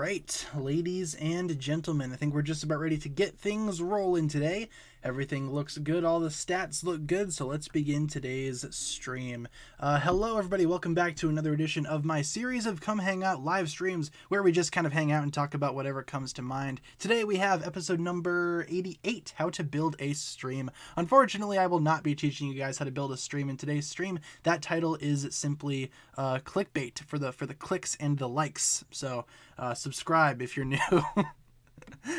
right, ladies and gentlemen, I think we're just about ready to get things rolling today. Everything looks good, all the stats look good, so let's begin today's stream. Hello everybody, welcome back to another edition of my series of Come Hang Out live streams, where we just kind of hang out and talk about whatever comes to mind. Today we have episode number 88, How to Build a Stream. Unfortunately, I will not be teaching you guys how to build a stream in today's stream. That title is simply clickbait for the clicks and the likes, so subscribe if you're new.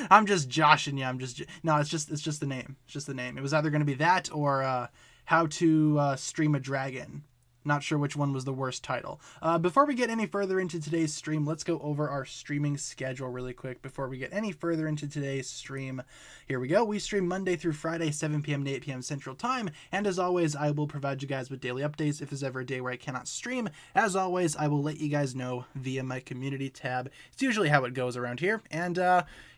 I'm just joshing you. No, it's just the name. It's just the name. It was either going to be that or how to stream a dragon. Not sure which one was the worst title. Before we get any further into today's stream, let's go over our streaming schedule really quick. Before we get any further into today's stream, here we go. We stream Monday through Friday, 7 p.m. to 8 p.m. Central Time. And as always, I will provide you guys with daily updates if there's ever a day where I cannot stream. As always, I will let you guys know via my community tab. It's usually how it goes around here. And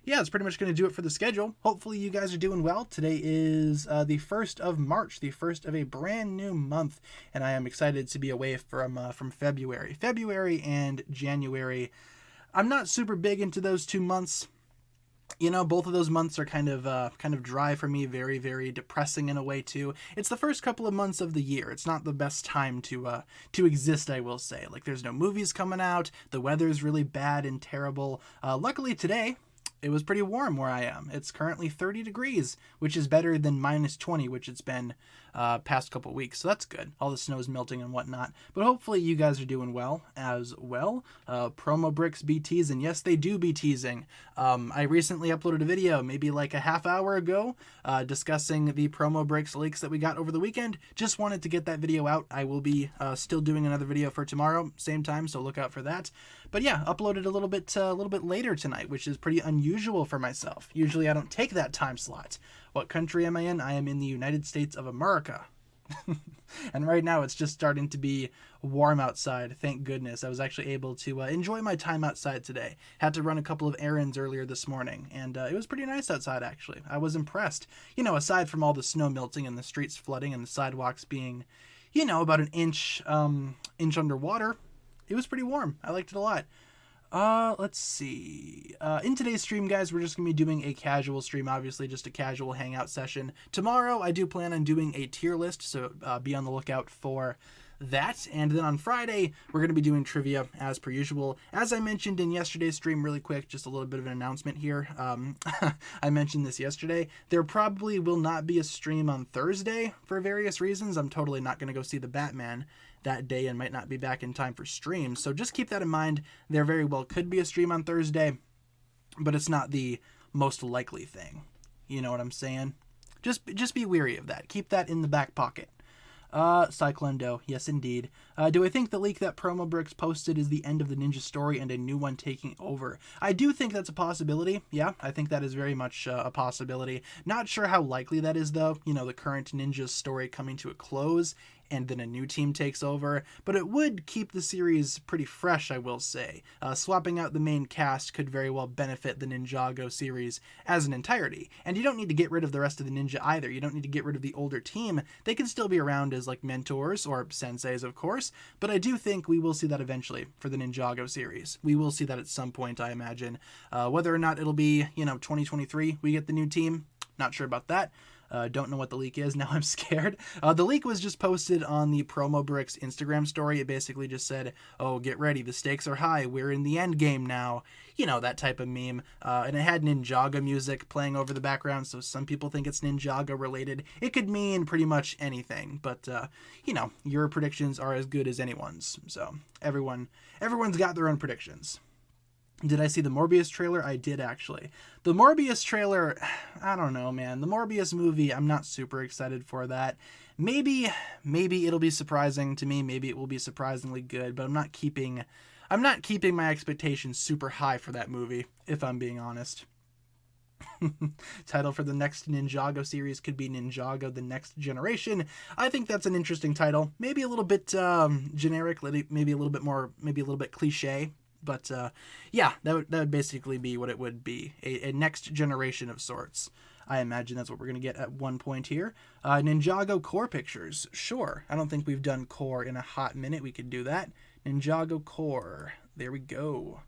yeah, it's pretty much going to do it for the schedule. Hopefully you guys are doing well. Today is the 1st of March, the first of a brand new month, and I am excited to be away from February. February and January, I'm not super big into those 2 months. You know, both of those months are kind of dry for me, very, very depressing in a way too. It's the first couple of months of the year. It's not the best time to exist, I will say. Like, there's no movies coming out. The weather's really bad and terrible. Luckily today, it was pretty warm where I am. It's currently 30 degrees, which is better than minus 20, which it's been past couple weeks. So that's good. All the snow's melting and whatnot. But hopefully you guys are doing well as well. Promo bricks be teasing. Yes, they do be teasing. I recently uploaded a video, maybe like a half hour ago, discussing the promo bricks leaks that we got over the weekend. Just wanted to get that video out. I will be still doing another video for tomorrow, same time, so look out for that. But yeah, uploaded a little bit later tonight, which is pretty unusual for myself. Usually I don't take that time slot. What country am I in? I am in the United States of America. And right now it's just starting to be warm outside. Thank goodness. I was actually able to enjoy my time outside today. Had to run a couple of errands earlier this morning, and it was pretty nice outside, actually. I was impressed. You know, aside from all the snow melting and the streets flooding and the sidewalks being, you know, about an inch underwater, it was pretty warm. I liked it a lot. Let's see. In today's stream, guys, we're just going to be doing a casual stream, obviously, just a casual hangout session. Tomorrow, I do plan on doing a tier list, so be on the lookout for that. And then on Friday, we're going to be doing trivia as per usual. As I mentioned in yesterday's stream, really quick, just a little bit of an announcement here. I mentioned this yesterday. There probably will not be a stream on Thursday for various reasons. I'm totally not going to go see the Batman that day and might not be back in time for stream. So just keep that in mind. There very well could be a stream on Thursday, but it's not the most likely thing. You know what I'm saying? Just be wary of that. Keep that in the back pocket. Cyclondo, yes indeed. Do I think the leak that Promo Bricks posted is the end of the Ninja story and a new one taking over? I do think that's a possibility. Yeah, I think that is very much a possibility. Not sure how likely that is though. You know, the current Ninja story coming to a close and then a new team takes over, but it would keep the series pretty fresh, I will say. Swapping out the main cast could very well benefit the Ninjago series as an entirety, and you don't need to get rid of the rest of the ninja either. You don't need to get rid of the older team. They can still be around as like mentors, or senseis of course, but I do think we will see that eventually for the Ninjago series. We will see that at some point, I imagine. Whether or not it'll be, you know, 2023 we get the new team, not sure about that. Don't know what the leak is. Now I'm scared. The leak was just posted on the Promo Bricks Instagram story. It basically just said, oh, get ready. The stakes are high. We're in the end game now. You know, that type of meme. And it had Ninjago music playing over the background, so some people think it's Ninjago related. It could mean pretty much anything, but, you know, your predictions are as good as anyone's. So everyone's got their own predictions. Did I see the Morbius trailer? I did, actually. The Morbius trailer, I don't know, man. The Morbius movie, I'm not super excited for that. Maybe it'll be surprising to me. Maybe it will be surprisingly good, but I'm not keeping my expectations super high for that movie, if I'm being honest. Title for the next Ninjago series could be Ninjago the Next Generation. I think that's an interesting title. Maybe a little bit generic, maybe a little bit cliche. But yeah, that would basically be what it would be, a next generation of sorts. I imagine that's what we're going to get at one point here. Ninjago core pictures, sure. I don't think we've done core in a hot minute. We could do that. Ninjago core, there we go.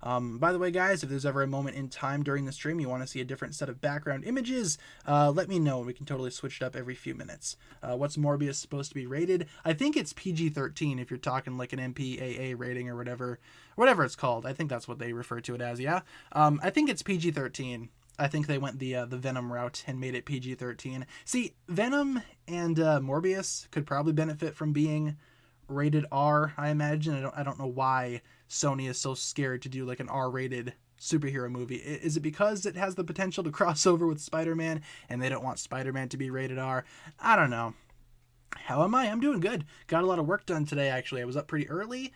By the way, guys, if there's ever a moment in time during the stream you want to see a different set of background images, let me know. We can totally switch it up every few minutes. What's Morbius supposed to be rated? I think it's PG-13 if you're talking like an MPAA rating or whatever it's called. I think that's what they refer to it as, yeah? I think it's PG-13. I think they went the Venom route and made it PG-13. See, Venom and Morbius could probably benefit from being rated R, I imagine. I don't know why Sony is so scared to do like an R-rated superhero movie. Is it because it has the potential to cross over with Spider-Man and they don't want Spider-Man to be rated R? I don't know. How am I? I'm doing good. Got a lot of work done today, actually. I was up pretty early,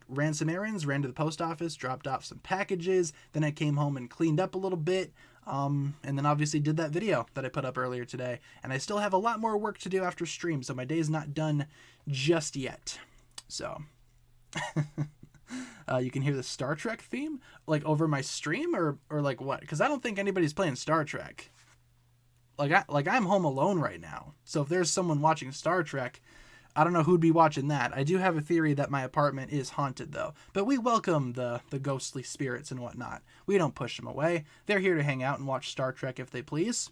ran some errands, ran to the post office, dropped off some packages, then I came home and cleaned up a little bit, and then obviously did that video that I put up earlier today. And I still have a lot more work to do after stream, so my day's not done just yet. So, you can hear the Star Trek theme, like, over my stream, or like what? Because I don't think anybody's playing Star Trek. Like I'm home alone right now. So if there's someone watching Star Trek, I don't know who'd be watching that. I do have a theory that my apartment is haunted, though. But we welcome the ghostly spirits and whatnot. We don't push them away. They're here to hang out and watch Star Trek if they please.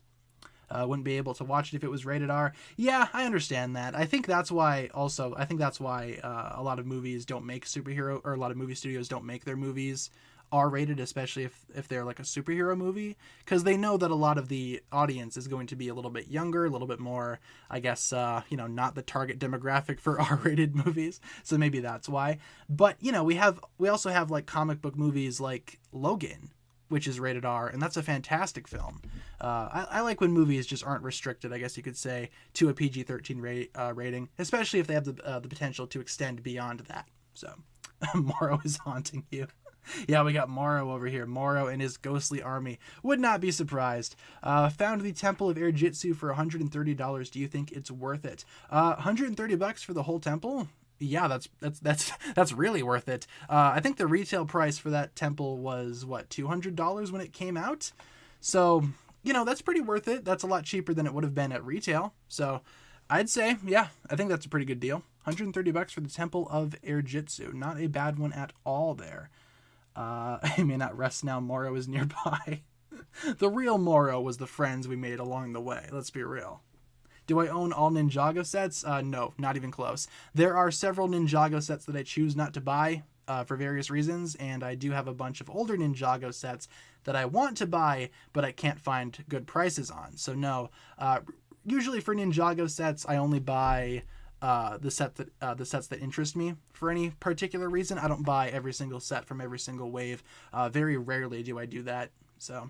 Wouldn't be able to watch it if it was rated R. Yeah, I understand that. I think that's why a lot of movies don't make superhero, or a lot of movie studios don't make their movies R-rated, especially if they're like a superhero movie, because they know that a lot of the audience is going to be a little bit younger, a little bit more, I guess, not the target demographic for R-rated movies. So maybe that's why. But, we also have like comic book movies like Logan, which is rated R, and that's a fantastic film. I like when movies just aren't restricted, I guess you could say, to a PG-13 rating, especially if they have the potential to extend beyond that. So, Morrow is haunting you. Yeah, we got Morrow over here. Morrow and his ghostly army. Would not be surprised. Found the Temple of Air Jitsu for $130. Do you think it's worth it? $130 for the whole temple? Yeah, that's really worth it. I think the retail price for that temple was what, $200 when it came out. So, that's pretty worth it. That's a lot cheaper than it would have been at retail. So, I'd say, yeah, I think that's a pretty good deal. $130 for the Temple of Air Jitsu. Not a bad one at all there. I may not rest now. Morrow is nearby. The real Morrow was the friends we made along the way. Let's be real. Do I own all Ninjago sets? No, not even close. There are several Ninjago sets that I choose not to buy for various reasons, and I do have a bunch of older Ninjago sets that I want to buy, but I can't find good prices on. So no, usually for Ninjago sets, I only buy the sets that interest me for any particular reason. I don't buy every single set from every single wave. Very rarely do I do that. So,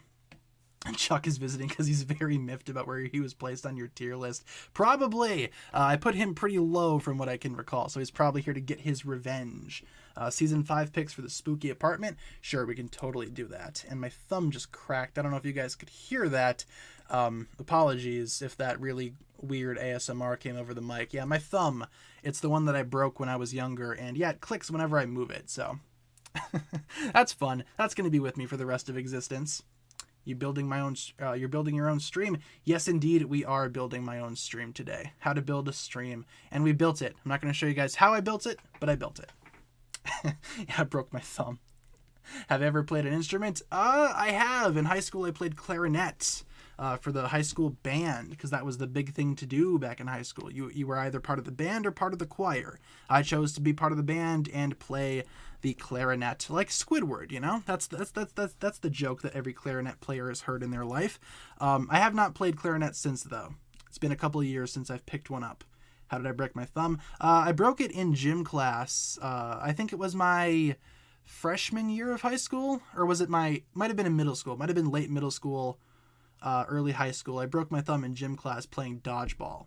Chuck is visiting because he's very miffed about where he was placed on your tier list. Probably. I put him pretty low from what I can recall, so he's probably here to get his revenge. Season 5 picks for the spooky apartment. Sure, we can totally do that. And my thumb just cracked. I don't know if you guys could hear that. Apologies if that really weird ASMR came over the mic. Yeah, my thumb, it's the one that I broke when I was younger, and yeah, it clicks whenever I move it, so that's fun. That's going to be with me for the rest of existence. You're building your own stream. Yes, indeed, we are building my own stream today. How to build a stream, and we built it. I'm not going to show you guys how I built it, but I built it. Yeah, I broke my thumb. Have I ever played an instrument? I have. In high school, I played clarinet. For the high school band, because that was the big thing to do back in high school. You were either part of the band or part of the choir. I chose to be part of the band and play the clarinet, like Squidward. That's the joke that every clarinet player has heard in their life. I have not played clarinet since, though. It's been a couple of years since I've picked one up. How did I break my thumb? I broke it in gym class. I think it was my freshman year of high school, or was it might have been in middle school. Might have been late middle school. Early high school. I broke my thumb in gym class playing dodgeball.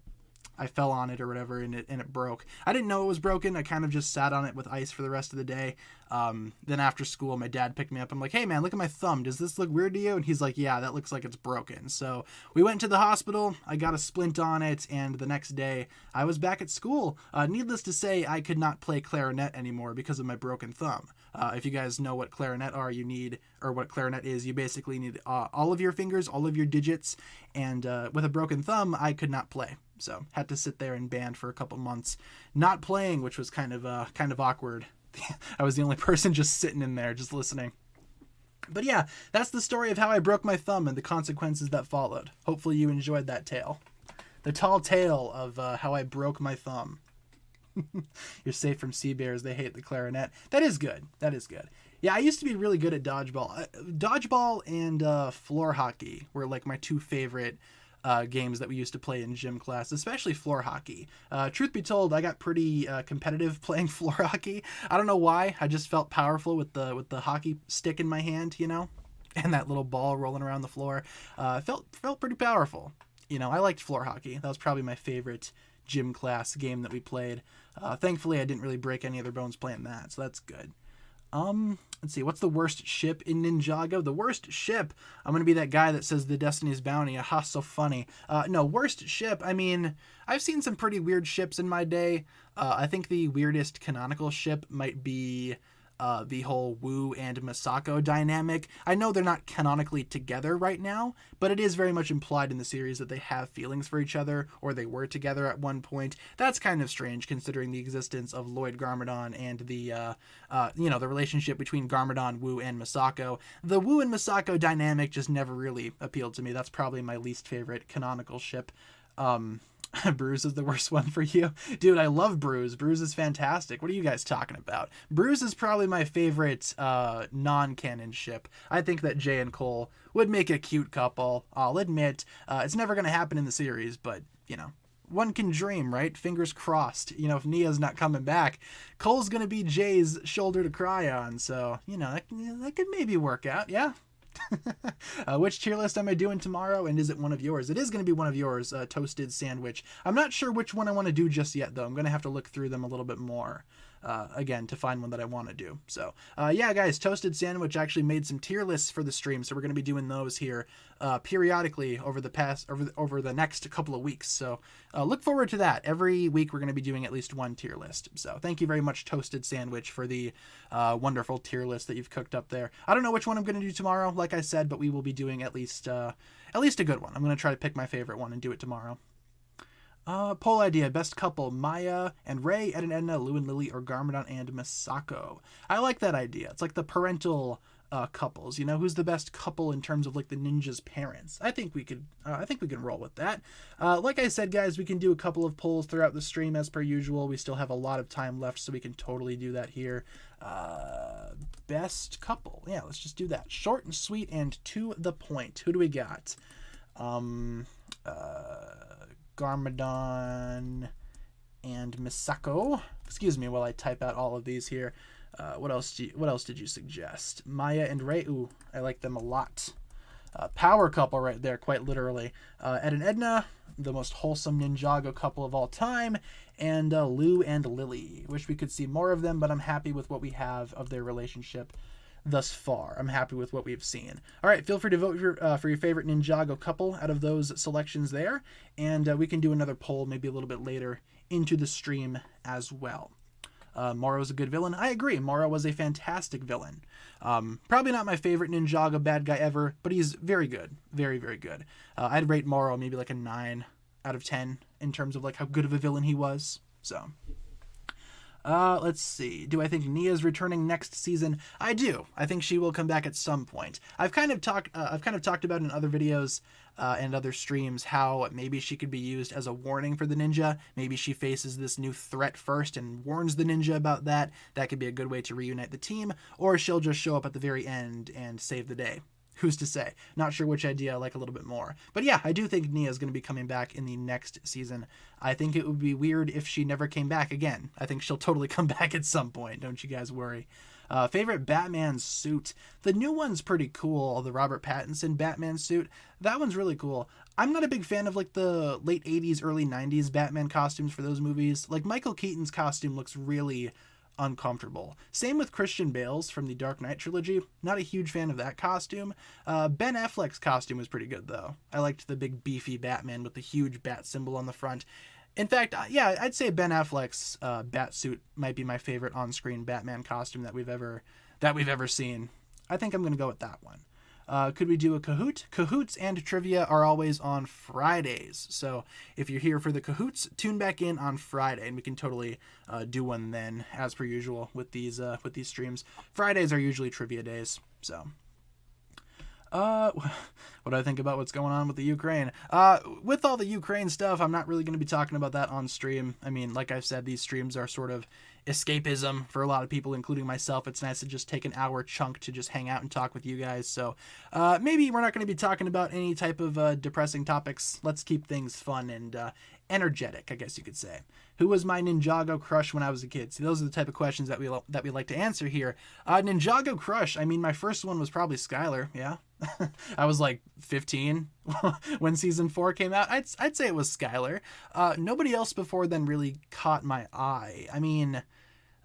I fell on it or whatever, and it broke. I didn't know it was broken. I kind of just sat on it with ice for the rest of the day. Then after school, my dad picked me up. I'm like, hey man, look at my thumb. Does this look weird to you? And he's like, yeah, that looks like it's broken. So we went to the hospital. I got a splint on it, and the next day I was back at school. Needless to say, I could not play clarinet anymore because of my broken thumb. If you guys know what clarinet what clarinet is, you basically need all of your fingers, all of your digits, and with a broken thumb, I could not play. So had to sit there in band for a couple months, not playing, which was kind of awkward. I was the only person just sitting in there, just listening. But yeah, that's the story of how I broke my thumb and the consequences that followed. Hopefully you enjoyed that tale. The tall tale of how I broke my thumb. You're safe from sea bears. They hate the clarinet. That is good. That is good. Yeah, I used to be really good at dodgeball. Dodgeball and floor hockey were like my two favorite games that we used to play in gym class, especially floor hockey. Truth be told, I got pretty competitive playing floor hockey. I don't know why. I just felt powerful with the hockey stick in my hand, you know, and that little ball rolling around the floor. Felt pretty powerful. You know, I liked floor hockey. That was probably my favorite gym class game that we played. Thankfully, I didn't really break any other bones playing that, so that's good. Let's see. What's the worst ship in Ninjago? The worst ship. I'm going to be that guy that says the Destiny's Bounty. Aha, so funny. No, worst ship. I mean, I've seen some pretty weird ships in my day. I think the weirdest canonical ship might be the whole Wu and Misako dynamic. I know they're not canonically together right now, but it is very much implied in the series that they have feelings for each other, or they were together at one point. That's kind of strange considering the existence of Lloyd Garmadon and the the relationship between Garmadon, Wu, and Misako. The Wu and Misako dynamic just never really appealed to me. That's probably my least favorite canonical ship. Bruise is the worst one for you. Dude, I love Bruise. Bruise is fantastic. What are you guys talking about? Bruise is probably my favorite non-canon ship. I think that Jay and Cole would make a cute couple. I'll admit, it's never going to happen in the series, but, you know, one can dream, right? Fingers crossed. You know, if Nia's not coming back, Cole's going to be Jay's shoulder to cry on. So, you know, that could maybe work out, yeah? Which tier list am I doing tomorrow, and is it one of yours? It is going to be one of yours, Toasted Sandwich. I'm not sure which one I want to do just yet, though. I'm going to have to look through them a little bit more, again, to find one that I want to do. So, yeah, guys, Toasted Sandwich actually made some tier lists for the stream, so we're going to be doing those here periodically over the next couple of weeks. So, look forward to that. Every week we're going to be doing at least one tier list. So, thank you very much, Toasted Sandwich, for the wonderful tier list that you've cooked up there. I don't know which one I'm going to do tomorrow, like I said, but we will be doing at least a good one. I'm going to try to pick my favorite one and do it tomorrow. Poll idea, best couple, Maya and Ray, Ed and Edna, Lou and Lily, or Garmadon and Misako. I like that idea. It's like the parental couples, you know, who's the best couple in terms of like the ninja's parents. I think we can roll with that. Like I said, guys, we can do a couple of polls throughout the stream as per usual. We still have a lot of time left, so we can totally do that here. Best couple. Yeah, let's just do that. Short and sweet and to the point. Who do we got? Garmadon and Misako. Excuse me while I type out all of these here. What else did you suggest? Maya and Ray. Ooh, I like them a lot. Power couple right there, quite literally. Ed and Edna, the most wholesome Ninjago couple of all time. And Lou and Lily. Wish we could see more of them, but I'm happy with what we have of their relationship thus far. I'm happy with what we've seen. All right, feel free to vote for your favorite Ninjago couple out of those selections there, and we can do another poll maybe a little bit later into the stream as well. Moro's a good villain. I agree. Moro was a fantastic villain. Probably not my favorite Ninjago bad guy ever, but he's very good. Very, very good. I'd rate Moro maybe like a 9 out of 10 in terms of like how good of a villain he was. So, let's see. Do I think Nia's returning next season? I do. I think she will come back at some point. I've kind of talked about in other videos and other streams how maybe she could be used as a warning for the ninja. Maybe she faces this new threat first and warns the ninja about that. That could be a good way to reunite the team. Or she'll just show up at the very end and save the day. Who's to say? Not sure which idea I like a little bit more. But yeah, I do think Nia is going to be coming back in the next season. I think it would be weird if she never came back again. I think she'll totally come back at some point. Don't you guys worry. Favorite Batman suit? The new one's pretty cool. The Robert Pattinson Batman suit. That one's really cool. I'm not a big fan of like the late 80s, early 90s Batman costumes for those movies. Like Michael Keaton's costume looks really uncomfortable. Same with Christian Bale's from the Dark Knight trilogy. Not a huge fan of that costume. Ben Affleck's costume was pretty good though. I liked the big beefy Batman with the huge bat symbol on the front. In fact, yeah, I'd say Ben Affleck's bat suit might be my favorite on-screen Batman costume that we've ever seen. I think I'm gonna go with that one. Could we do a Kahoot? Kahoots and trivia are always on Fridays. So if you're here for the Kahoots, tune back in on Friday and we can totally do one then, as per usual with these streams. Fridays are usually trivia days. So Uh, what do I think about what's going on with the Ukraine? With all the Ukraine stuff, I'm not really going to be talking about that on stream. I mean, like I've said, these streams are sort of escapism for a lot of people, including myself. It's nice to just take an hour chunk to just hang out and talk with you guys. So maybe we're not going to be talking about any type of depressing topics. Let's keep things fun and energetic, I guess you could say. Who was my Ninjago crush when I was a kid? See, those are the type of questions that we like to answer here. Ninjago crush. I mean, my first one was probably Skylar. Yeah, I was like 15 when season 4 came out. I'd say it was Skylar. Nobody else before then really caught my eye. I mean,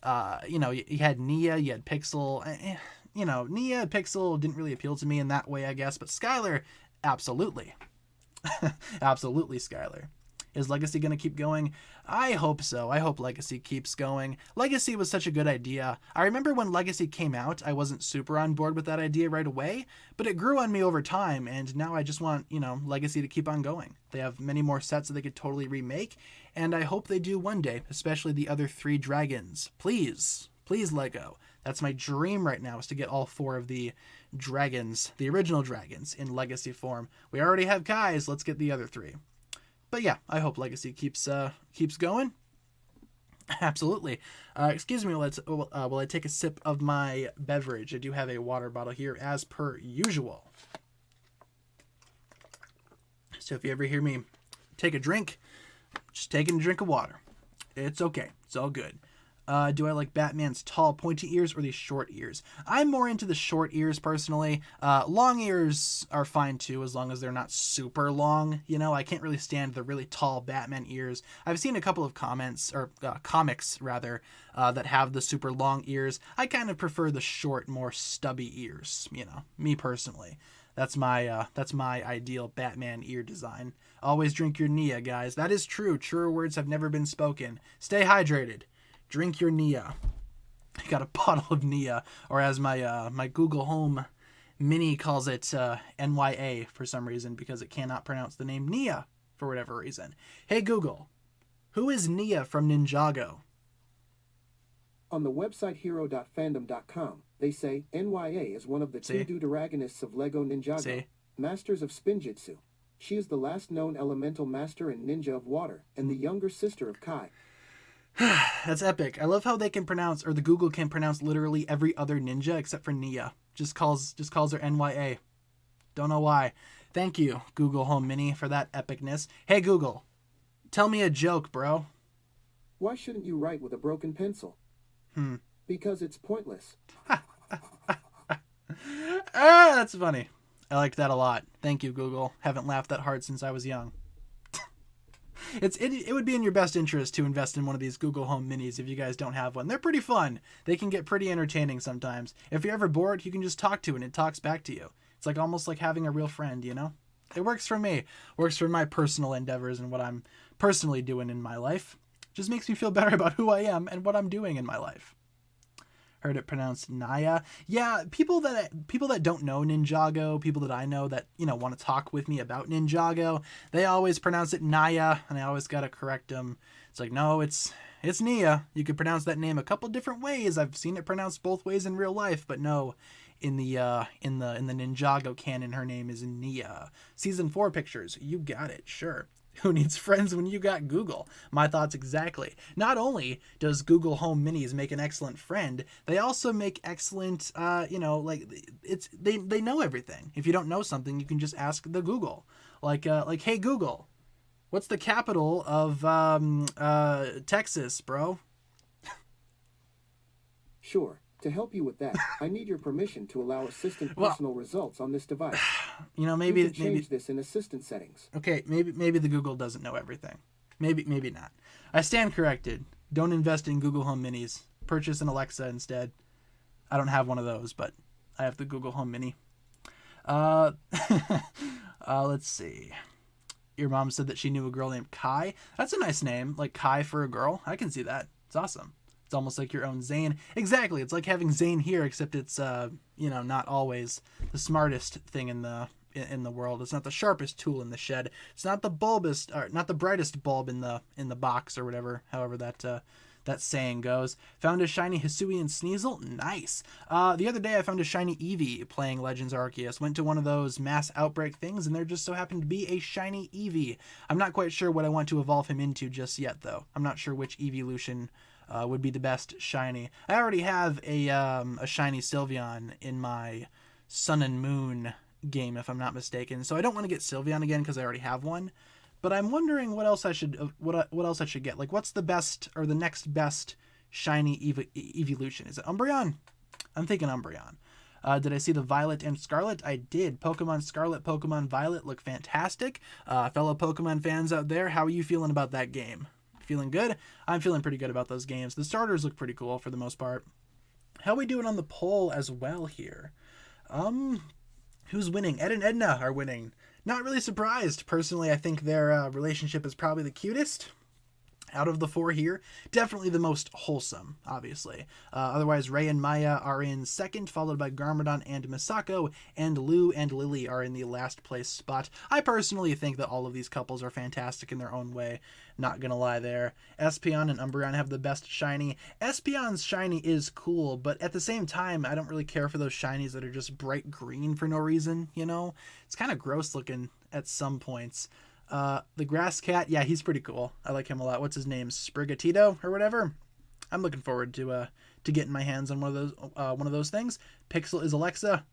you had Nia, you had Pixel. Nia and Pixel didn't really appeal to me in that way, I guess. But Skylar, absolutely, absolutely Skylar. Is Legacy going to keep going? I hope so. I hope Legacy keeps going. Legacy was such a good idea. I remember when Legacy came out, I wasn't super on board with that idea right away, but it grew on me over time, and now I just want, Legacy to keep on going. They have many more sets that they could totally remake, and I hope they do one day, especially the other 3 dragons. Please, please, Lego. That's my dream right now, is to get all 4 of the dragons, the original dragons, in Legacy form. We already have Kai's, let's get the other 3. But yeah, I hope Legacy keeps going. Absolutely. Excuse me while I take a sip of my beverage. I do have a water bottle here as per usual. So if you ever hear me take a drink, just taking a drink of water. It's okay. It's all good. Do I like Batman's tall, pointy ears or these short ears? I'm more into the short ears, personally. Long ears are fine, too, as long as they're not super long. I can't really stand the really tall Batman ears. I've seen a couple of comics, that have the super long ears. I kind of prefer the short, more stubby ears, me personally. That's my ideal Batman ear design. Always drink your Nia, guys. That is true. Truer words have never been spoken. Stay hydrated. Drink your Nia. I got a bottle of Nia, or as my Google Home Mini calls it, NYA for some reason, because it cannot pronounce the name Nia for whatever reason. Hey Google, who is Nia from Ninjago? On the website hero.fandom.com, they say NYA is one of the 2 deuteragonists of Lego Ninjago, Masters of Spinjitzu. She is the last known elemental master and ninja of water, and the younger sister of Kai. That's epic. I love how they can pronounce, or the Google can pronounce literally every other ninja except for Nia. Just calls her NYA. Don't know why. Thank you, Google Home Mini, for that epicness. Hey Google, tell me a joke, bro. Why shouldn't you write with a broken pencil? Because it's pointless. That's funny. I liked that a lot. Thank you, Google. Haven't laughed that hard since I was young. It would be in your best interest to invest in one of these Google Home Minis if you guys don't have one. They're pretty fun. They can get pretty entertaining sometimes. If you're ever bored, you can just talk to it and it talks back to you. It's like almost like having a real friend, It works for me. Works for my personal endeavors and what I'm personally doing in my life. Just makes me feel better about who I am and what I'm doing in my life. Heard it pronounced Naya. Yeah, people that don't know Ninjago, people that I know that, want to talk with me about Ninjago, they always pronounce it Naya, and I always gotta correct them. It's like, no, it's Nia. You could pronounce that name a couple different ways. I've seen it pronounced both ways in real life, but no, in the Ninjago canon, her name is Nia. Season 4 pictures, you got it, sure. Who needs friends when you got Google? My thoughts exactly. Not only does Google Home Minis make an excellent friend, they also make excellent, they know everything. If you don't know something, you can just ask the Google. Like, hey Google, what's the capital of Texas, bro? Sure. To help you with that, I need your permission to allow assistant personal results on this device. Maybe you can change this in assistant settings. Okay, maybe the Google doesn't know everything. Maybe not. I stand corrected. Don't invest in Google Home Minis. Purchase an Alexa instead. I don't have one of those, but I have the Google Home Mini. Let's see. Your mom said that she knew a girl named Kai. That's a nice name, like Kai for a girl. I can see that. It's awesome. It's almost like your own Zane. Exactly. It's like having Zane here, except it's not always the smartest thing in the world. It's not the sharpest tool in the shed. It's not the brightest bulb in the box or whatever. However that that saying goes. Found a shiny Hisuian Sneasel. Nice. The other day I found a shiny Eevee playing Legends Arceus. Went to one of those mass outbreak things, and there just so happened to be a shiny Eevee. I'm not quite sure what I want to evolve him into just yet, though. I'm not sure which evolution would be the best shiny. I already have a shiny Sylveon in my Sun and Moon game, if I'm not mistaken. So I don't want to get Sylveon again because I already have one. But I'm wondering what else I should get. Like, what's the best or the next best shiny evolution? Is it Umbreon? I'm thinking Umbreon. Did I see the Violet and Scarlet? I did. Pokemon Scarlet, Pokemon Violet look fantastic. Fellow Pokemon fans out there, how are you feeling about that game? Feeling good? I'm feeling pretty good about those games. The starters look pretty cool for the most part. How are we doing on the poll as well here? Who's winning? Ed and Edna are winning. Not really surprised. Personally, I think their relationship is probably the cutest out of the four here. Definitely the most wholesome, obviously. Otherwise, Ray and Maya are in second, followed by Garmadon and Misako, and Lou and Lily are in the last place spot. I personally think that all of these couples are fantastic in their own way. Not gonna lie there. Espeon and Umbreon have the best shiny. Espeon's shiny is cool, but at the same time, I don't really care for those shinies that are just bright green for no reason, you know? It's kind of gross looking at some points. The grass cat, yeah, he's pretty cool. I like him a lot. What's his name? Sprigatito or whatever. I'm looking forward to getting my hands on one of those things. Pixel is Alexa.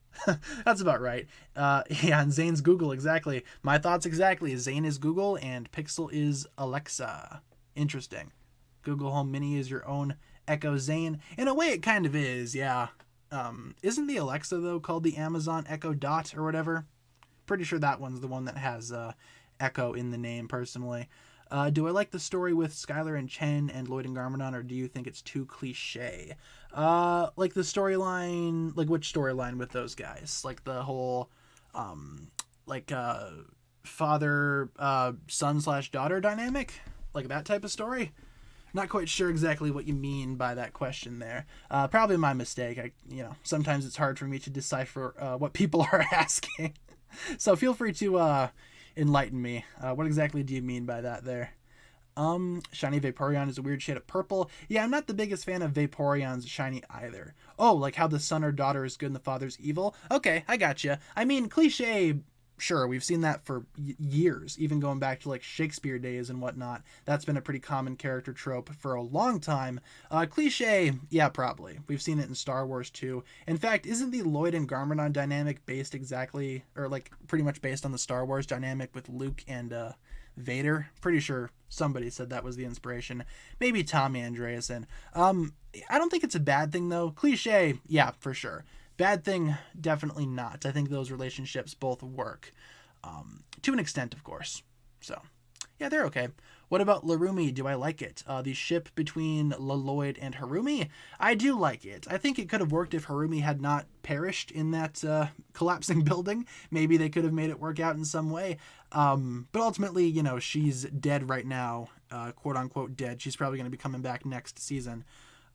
That's about right. Yeah, and Zane's Google, exactly. My thoughts exactly. Zane is Google and Pixel is Alexa. Interesting. Google Home Mini is your own Echo Zane. In a way, it kind of is, yeah. Isn't the Alexa, though, called the Amazon Echo Dot or whatever? Pretty sure that one's the one that has Echo in the name, personally. Do I like the story with Skylar and Chen and Lloyd and Garmadon, or do you think it's too cliche? Like the storyline, like which storyline with those guys? Like the whole, father, son / daughter dynamic? Like that type of story? Not quite sure exactly what you mean by that question there. Probably my mistake. Sometimes it's hard for me to decipher what people are asking. So feel free to enlighten me. What exactly do you mean by that there? Shiny Vaporeon is a weird shade of purple. Yeah, I'm not the biggest fan of Vaporeon's shiny either. Oh, like how the son or daughter is good and the father's evil? Okay, I gotcha. I mean, cliche, sure, we've seen that for years, even going back to like Shakespeare days and whatnot. That's been a pretty common character trope for a long time. Cliche, yeah, probably. We've seen it in Star Wars too. In fact, isn't the Lloyd and Garmadon dynamic based exactly, or like pretty much based on the Star Wars dynamic with Luke and Vader? Pretty sure somebody said that was the inspiration. Maybe Tommy Andreasen. I don't think it's a bad thing though. Cliche, yeah, for sure. Bad thing, definitely not. I think those relationships both work. To an extent, of course. So, yeah, they're okay. What about Larumi? Do I like it? The ship between Lloyd and Harumi? I do like it. I think it could have worked if Harumi had not perished in that collapsing building. Maybe they could have made it work out in some way. But ultimately, she's dead right now. Quote unquote dead. She's probably going to be coming back next season.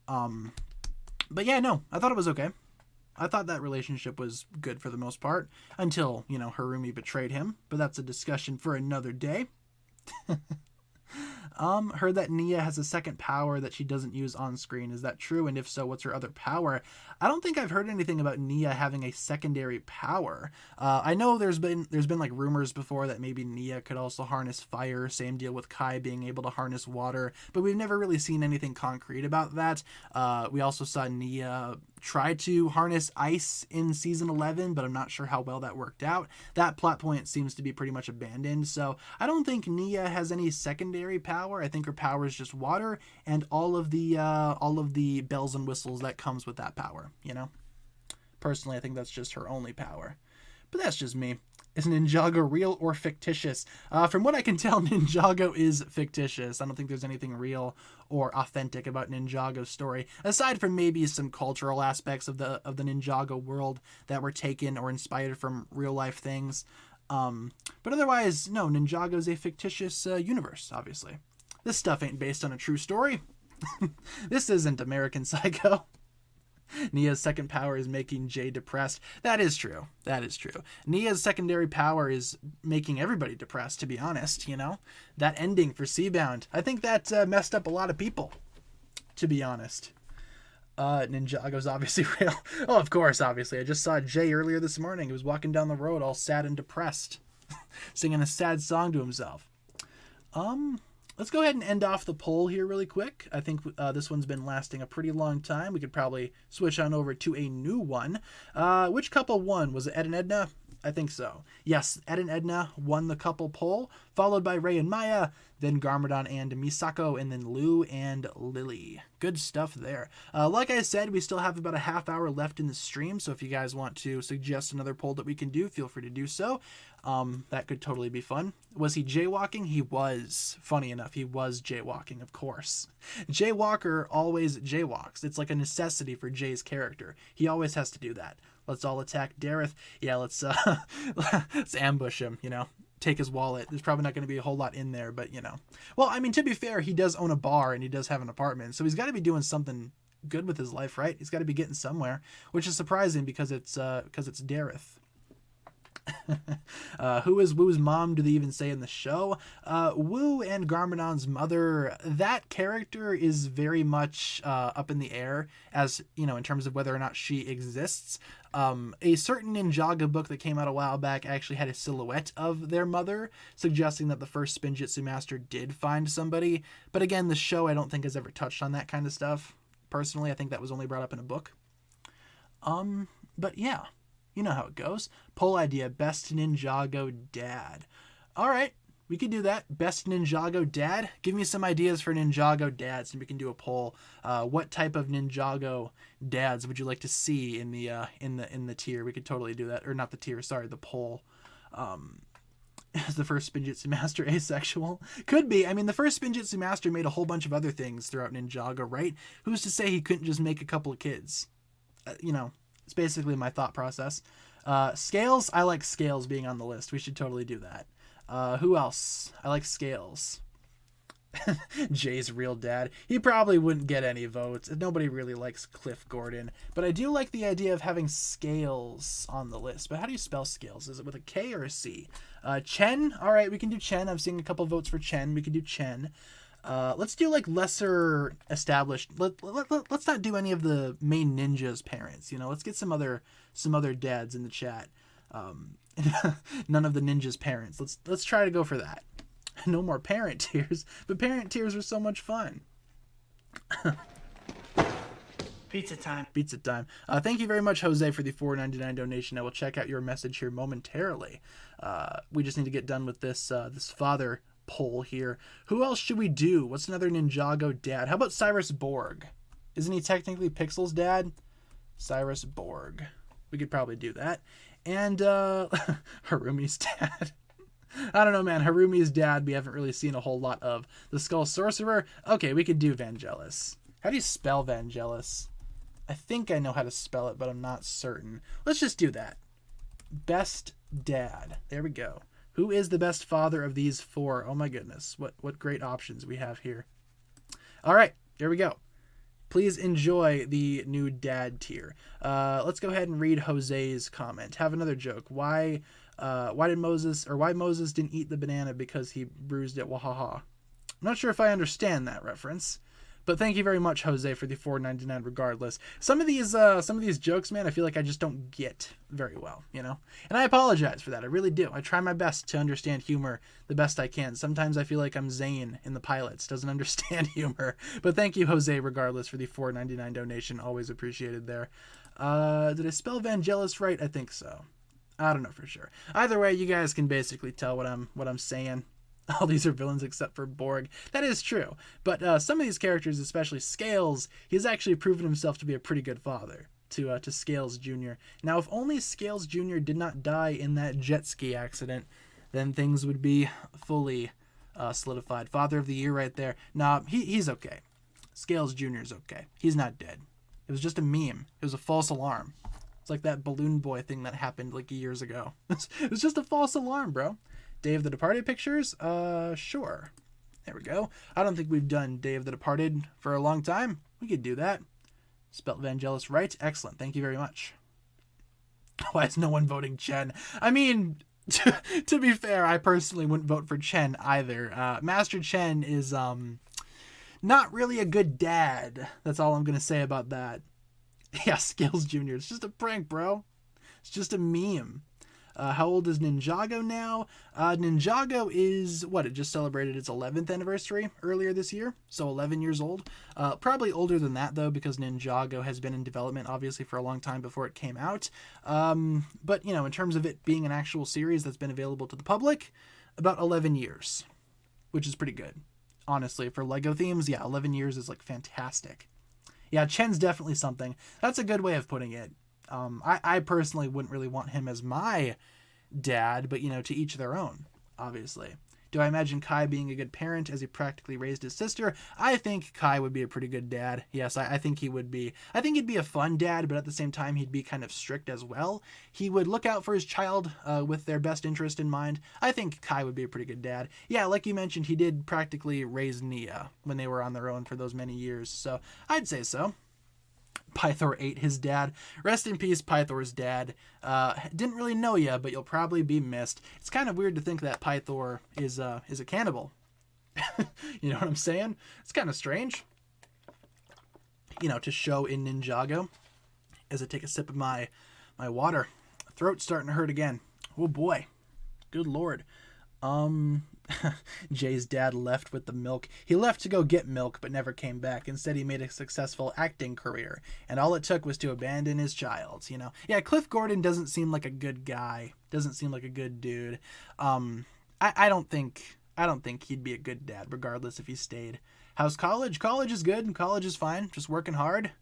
But yeah, no, I thought it was okay. I thought that relationship was good for the most part until, Harumi betrayed him, but that's a discussion for another day. Heard that Nia has a second power that she doesn't use on screen. Is that true? And if so, what's her other power? I don't think I've heard anything about Nia having a secondary power. I know there's been like rumors before that maybe Nia could also harness fire. Same deal with Kai being able to harness water, but we've never really seen anything concrete about that. We also saw Nia try to harness ice in season 11, but I'm not sure how well that worked out. That plot point seems to be pretty much abandoned, so I don't think Nia has any secondary power. I think her power is just water and all of the bells and whistles that comes with that power, Personally, I think that's just her only power. But that's just me. Is Ninjago real or fictitious? From what I can tell, Ninjago is fictitious. I don't think there's anything real or authentic about Ninjago's story, aside from maybe some cultural aspects of the Ninjago world that were taken or inspired from real life things. But otherwise, no, Ninjago is a fictitious universe, obviously. This stuff ain't based on a true story. This isn't American Psycho. Nia's second power is making Jay depressed. That is true. Nia's secondary power is making everybody depressed, to be honest, That ending for Seabound, I think that messed up a lot of people. to be honest. Ninjago's obviously real. Oh, of course, obviously. I just saw Jay earlier this morning. He was walking down the road all sad and depressed, singing a sad song to himself. Let's go ahead and end off the poll here really quick. I think this one's been lasting a pretty long time. We could probably switch on over to a new one. Which couple won? Was it Ed and Edna? I think so. Yes, Ed and Edna won the couple poll, followed by Ray and Maya, then Garmadon and Misako, and then Lou and Lily. Good stuff there. Like I said, we still have about a half hour left in the stream, so if you guys want to suggest another poll that we can do, feel free to do so. That could totally be fun. Was he jaywalking? He was. Funny enough, he was jaywalking, of course. Jaywalker always jaywalks. It's like a necessity for Jay's character. He always has to do that. Let's all attack Dareth. Yeah, let's ambush him, take his wallet. There's probably not going to be a whole lot in there, but Well, I mean, to be fair, he does own a bar and he does have an apartment, so he's got to be doing something good with his life, right? He's got to be getting somewhere, which is surprising because it's Dareth. Who is Woo's mom? Do they even say in the show? Woo and Garmadon's mother, that character is very much up in the air as, in terms of whether or not she exists. A certain Ninjago book that came out a while back actually had a silhouette of their mother, suggesting that the first Spinjitzu master did find somebody. But again, the show I don't think has ever touched on that kind of stuff. Personally, I think that was only brought up in a book. But yeah. You know how it goes. Poll idea, best Ninjago dad. All right, we could do that. Best Ninjago dad. Give me some ideas for Ninjago dads, and we can do a poll. What type of Ninjago dads would you like to see in the tier? We could totally do that, or not the tier. Sorry, the poll. Is the first Spinjitzu master asexual? Could be. I mean, the first Spinjitzu master made a whole bunch of other things throughout Ninjago, right? Who's to say he couldn't just make a couple of kids? It's basically my thought process. Scales, I like Scales being on the list. We should totally do that. Who else? I like Scales. Jay's real dad. He probably wouldn't get any votes. Nobody really likes Cliff Gordon. But I do like the idea of having Scales on the list. But how do you spell Scales? Is it with a K or a C? Chen? All right, we can do Chen. I'm seeing a couple votes for Chen. We can do Chen. Let's do like lesser established. Let's not do any of the main ninjas' parents. Let's get some other dads in the chat. None of the ninjas' parents. Let's try to go for that. No more parent tiers, but parent tiers are so much fun. Pizza time. Pizza time. Thank you very much, Jose, for the $4.99 donation. I will check out your message here momentarily. We just need to get done with this father poll here. Who else should we do? What's another Ninjago dad? How about Cyrus Borg? Isn't he technically Pixel's dad? Cyrus Borg. We could probably do that. And Harumi's dad. I don't know, man. Harumi's dad we haven't really seen a whole lot of. The Skull Sorcerer. Okay, we could do Vangelis. How do you spell Vangelis? I think I know how to spell it, but I'm not certain. Let's just do that. Best dad. There we go. Who is the best father of these four? Oh my goodness. What great options we have here. All right, here we go. Please enjoy the new dad tier. Let's go ahead and read Jose's comment. Have another joke. Why Moses didn't eat the banana because he bruised it? Wahaha. I'm not sure if I understand that reference. But thank you very much, Jose, for the $4.99 regardless. Some of these jokes, man, I feel like I just don't get very well, And I apologize for that. I really do. I try my best to understand humor the best I can. Sometimes I feel like I'm Zane in The Pilots, doesn't understand humor. But thank you, Jose, regardless, for the $4.99 donation. Always appreciated there. Did I spell Vangelis right? I think so. I don't know for sure. Either way, you guys can basically tell what I'm saying. All these are villains except for Borg. That is true. But some of these characters, especially Scales, he's actually proven himself to be a pretty good father to Scales Jr. Now, if only Scales Jr. did not die in that jet ski accident, then things would be fully solidified. Father of the Year right there. Nah, he's okay. Scales Jr. is okay. He's not dead. It was just a meme. It was a false alarm. It's like that balloon boy thing that happened like years ago. It was just a false alarm, bro. Day of the Departed pictures? Sure. There we go. I don't think we've done Day of the Departed for a long time. We could do that. Spelt Vangelis right. Excellent. Thank you very much. Why is no one voting Chen? I mean, to be fair, I personally wouldn't vote for Chen either. Master Chen is, Not really a good dad. That's all I'm going to say about that. Yeah, Skills Jr. It's just a prank, bro. It's just a meme. How old is Ninjago now? Ninjago is, what, it just celebrated its 11th anniversary earlier this year, so 11 years old. Probably older than that, though, because Ninjago has been in development, obviously, for a long time before it came out. But, in terms of it being an actual series that's been available to the public, about 11 years, which is pretty good. Honestly, for LEGO themes, yeah, 11 years is, fantastic. Yeah, Chen's definitely something. That's a good way of putting it. I personally wouldn't really want him as my dad, but, to each their own, obviously. Do I imagine Kai being a good parent as he practically raised his sister? I think Kai would be a pretty good dad. Yes, I think he would be. I think he'd be a fun dad, but at the same time, he'd be kind of strict as well. He would look out for his child with their best interest in mind. I think Kai would be a pretty good dad. Yeah, like you mentioned, he did practically raise Nia when they were on their own for those many years, so I'd say so. Pythor ate his dad. Rest in peace, Pythor's dad. Didn't really know ya, but you'll probably be missed. It's kind of weird to think that Pythor is a cannibal. You know what I'm saying? It's kind of strange. To show in Ninjago. As I take a sip of my water. Throat's starting to hurt again. Oh boy. Good lord. Jay's dad left with the milk. He left to go get milk, but never came back. Instead, he made a successful acting career, and all it took was to abandon his child, Yeah, Cliff Gordon doesn't seem like a good guy. Doesn't seem like a good dude. I don't think he'd be a good dad, regardless if he stayed. How's college? College is good. College is fine. Just working hard.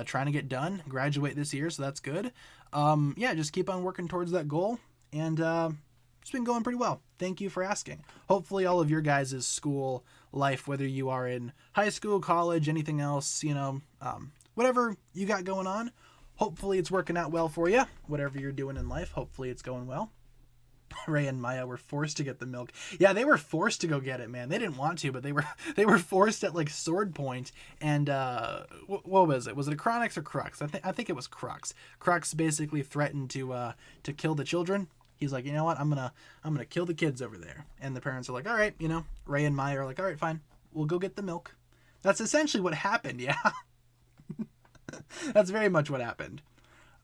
Trying to get done. Graduate this year, so that's good. Yeah, just keep on working towards that goal, and it's been going pretty well. Thank you for asking. Hopefully all of your guys' school life, whether you are in high school, college, anything else, whatever you got going on, hopefully it's working out well for you. Whatever you're doing in life, hopefully it's going well. Ray and Maya were forced to get the milk. Yeah, they were forced to go get it, man. They didn't want to, but they were forced at sword point. And what was it? Was it a Chronix or Crux? I think it was Crux. Crux basically threatened to kill the children. He's like, you know what? I'm gonna kill the kids over there. And the parents are like, all right, Ray and Maya are like, all right, fine, we'll go get the milk. That's essentially what happened. Yeah, that's very much what happened.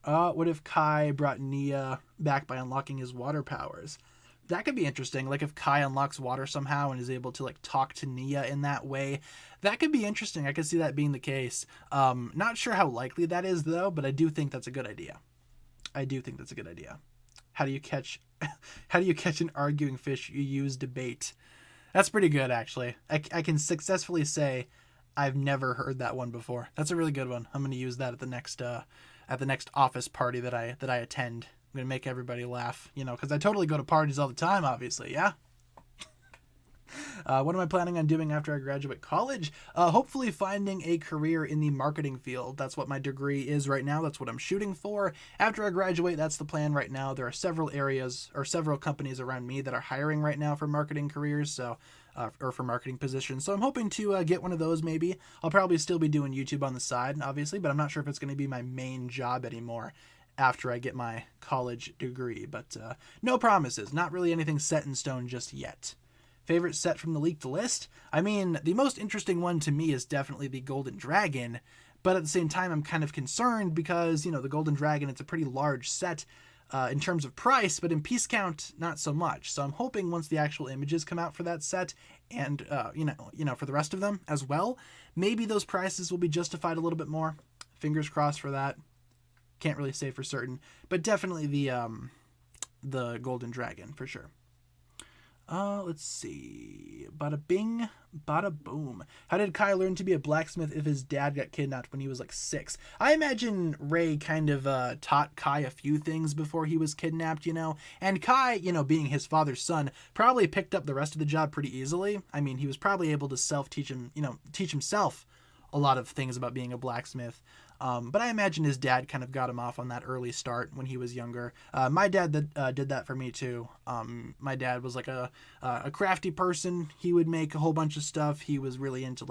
What if Kai brought Nia back by unlocking his water powers? That could be interesting. Like if Kai unlocks water somehow and is able to talk to Nia in that way, that could be interesting. I could see that being the case. Not sure how likely that is though, but I do think that's a good idea. How do you catch an arguing fish? You use debate. That's pretty good, actually. I can successfully say I've never heard that one before. That's a really good one. I'm going to use that at the next office party that I attend. I'm going to make everybody laugh, because I totally go to parties all the time, obviously, yeah? What am I planning on doing after I graduate college? Hopefully finding a career in the marketing field. That's what my degree is right now. That's what I'm shooting for. After I graduate, that's the plan right now. There are several areas or several companies around me that are hiring right now for marketing careers, or for marketing positions. So I'm hoping to get one of those maybe. I'll probably still be doing YouTube on the side, obviously, but I'm not sure if it's going to be my main job anymore after I get my college degree. But no promises. Not really anything set in stone just yet. Favorite set from the leaked list? I mean, the most interesting one to me is definitely the Golden Dragon, but at the same time, I'm kind of concerned because, the Golden Dragon, it's a pretty large set in terms of price, but in piece count, not so much. So I'm hoping once the actual images come out for that set and, for the rest of them as well, maybe those prices will be justified a little bit more. Fingers crossed for that. Can't really say for certain, but definitely the Golden Dragon for sure. Let's see. Bada bing, bada boom. How did Kai learn to be a blacksmith if his dad got kidnapped when he was 6? I imagine Ray kind of taught Kai a few things before he was kidnapped, And Kai, being his father's son, probably picked up the rest of the job pretty easily. I mean, he was probably able to teach himself a lot of things about being a blacksmith. But I imagine his dad kind of got him off on that early start when he was younger. My dad did that for me too. My dad was a crafty person. He would make a whole bunch of stuff. He was really into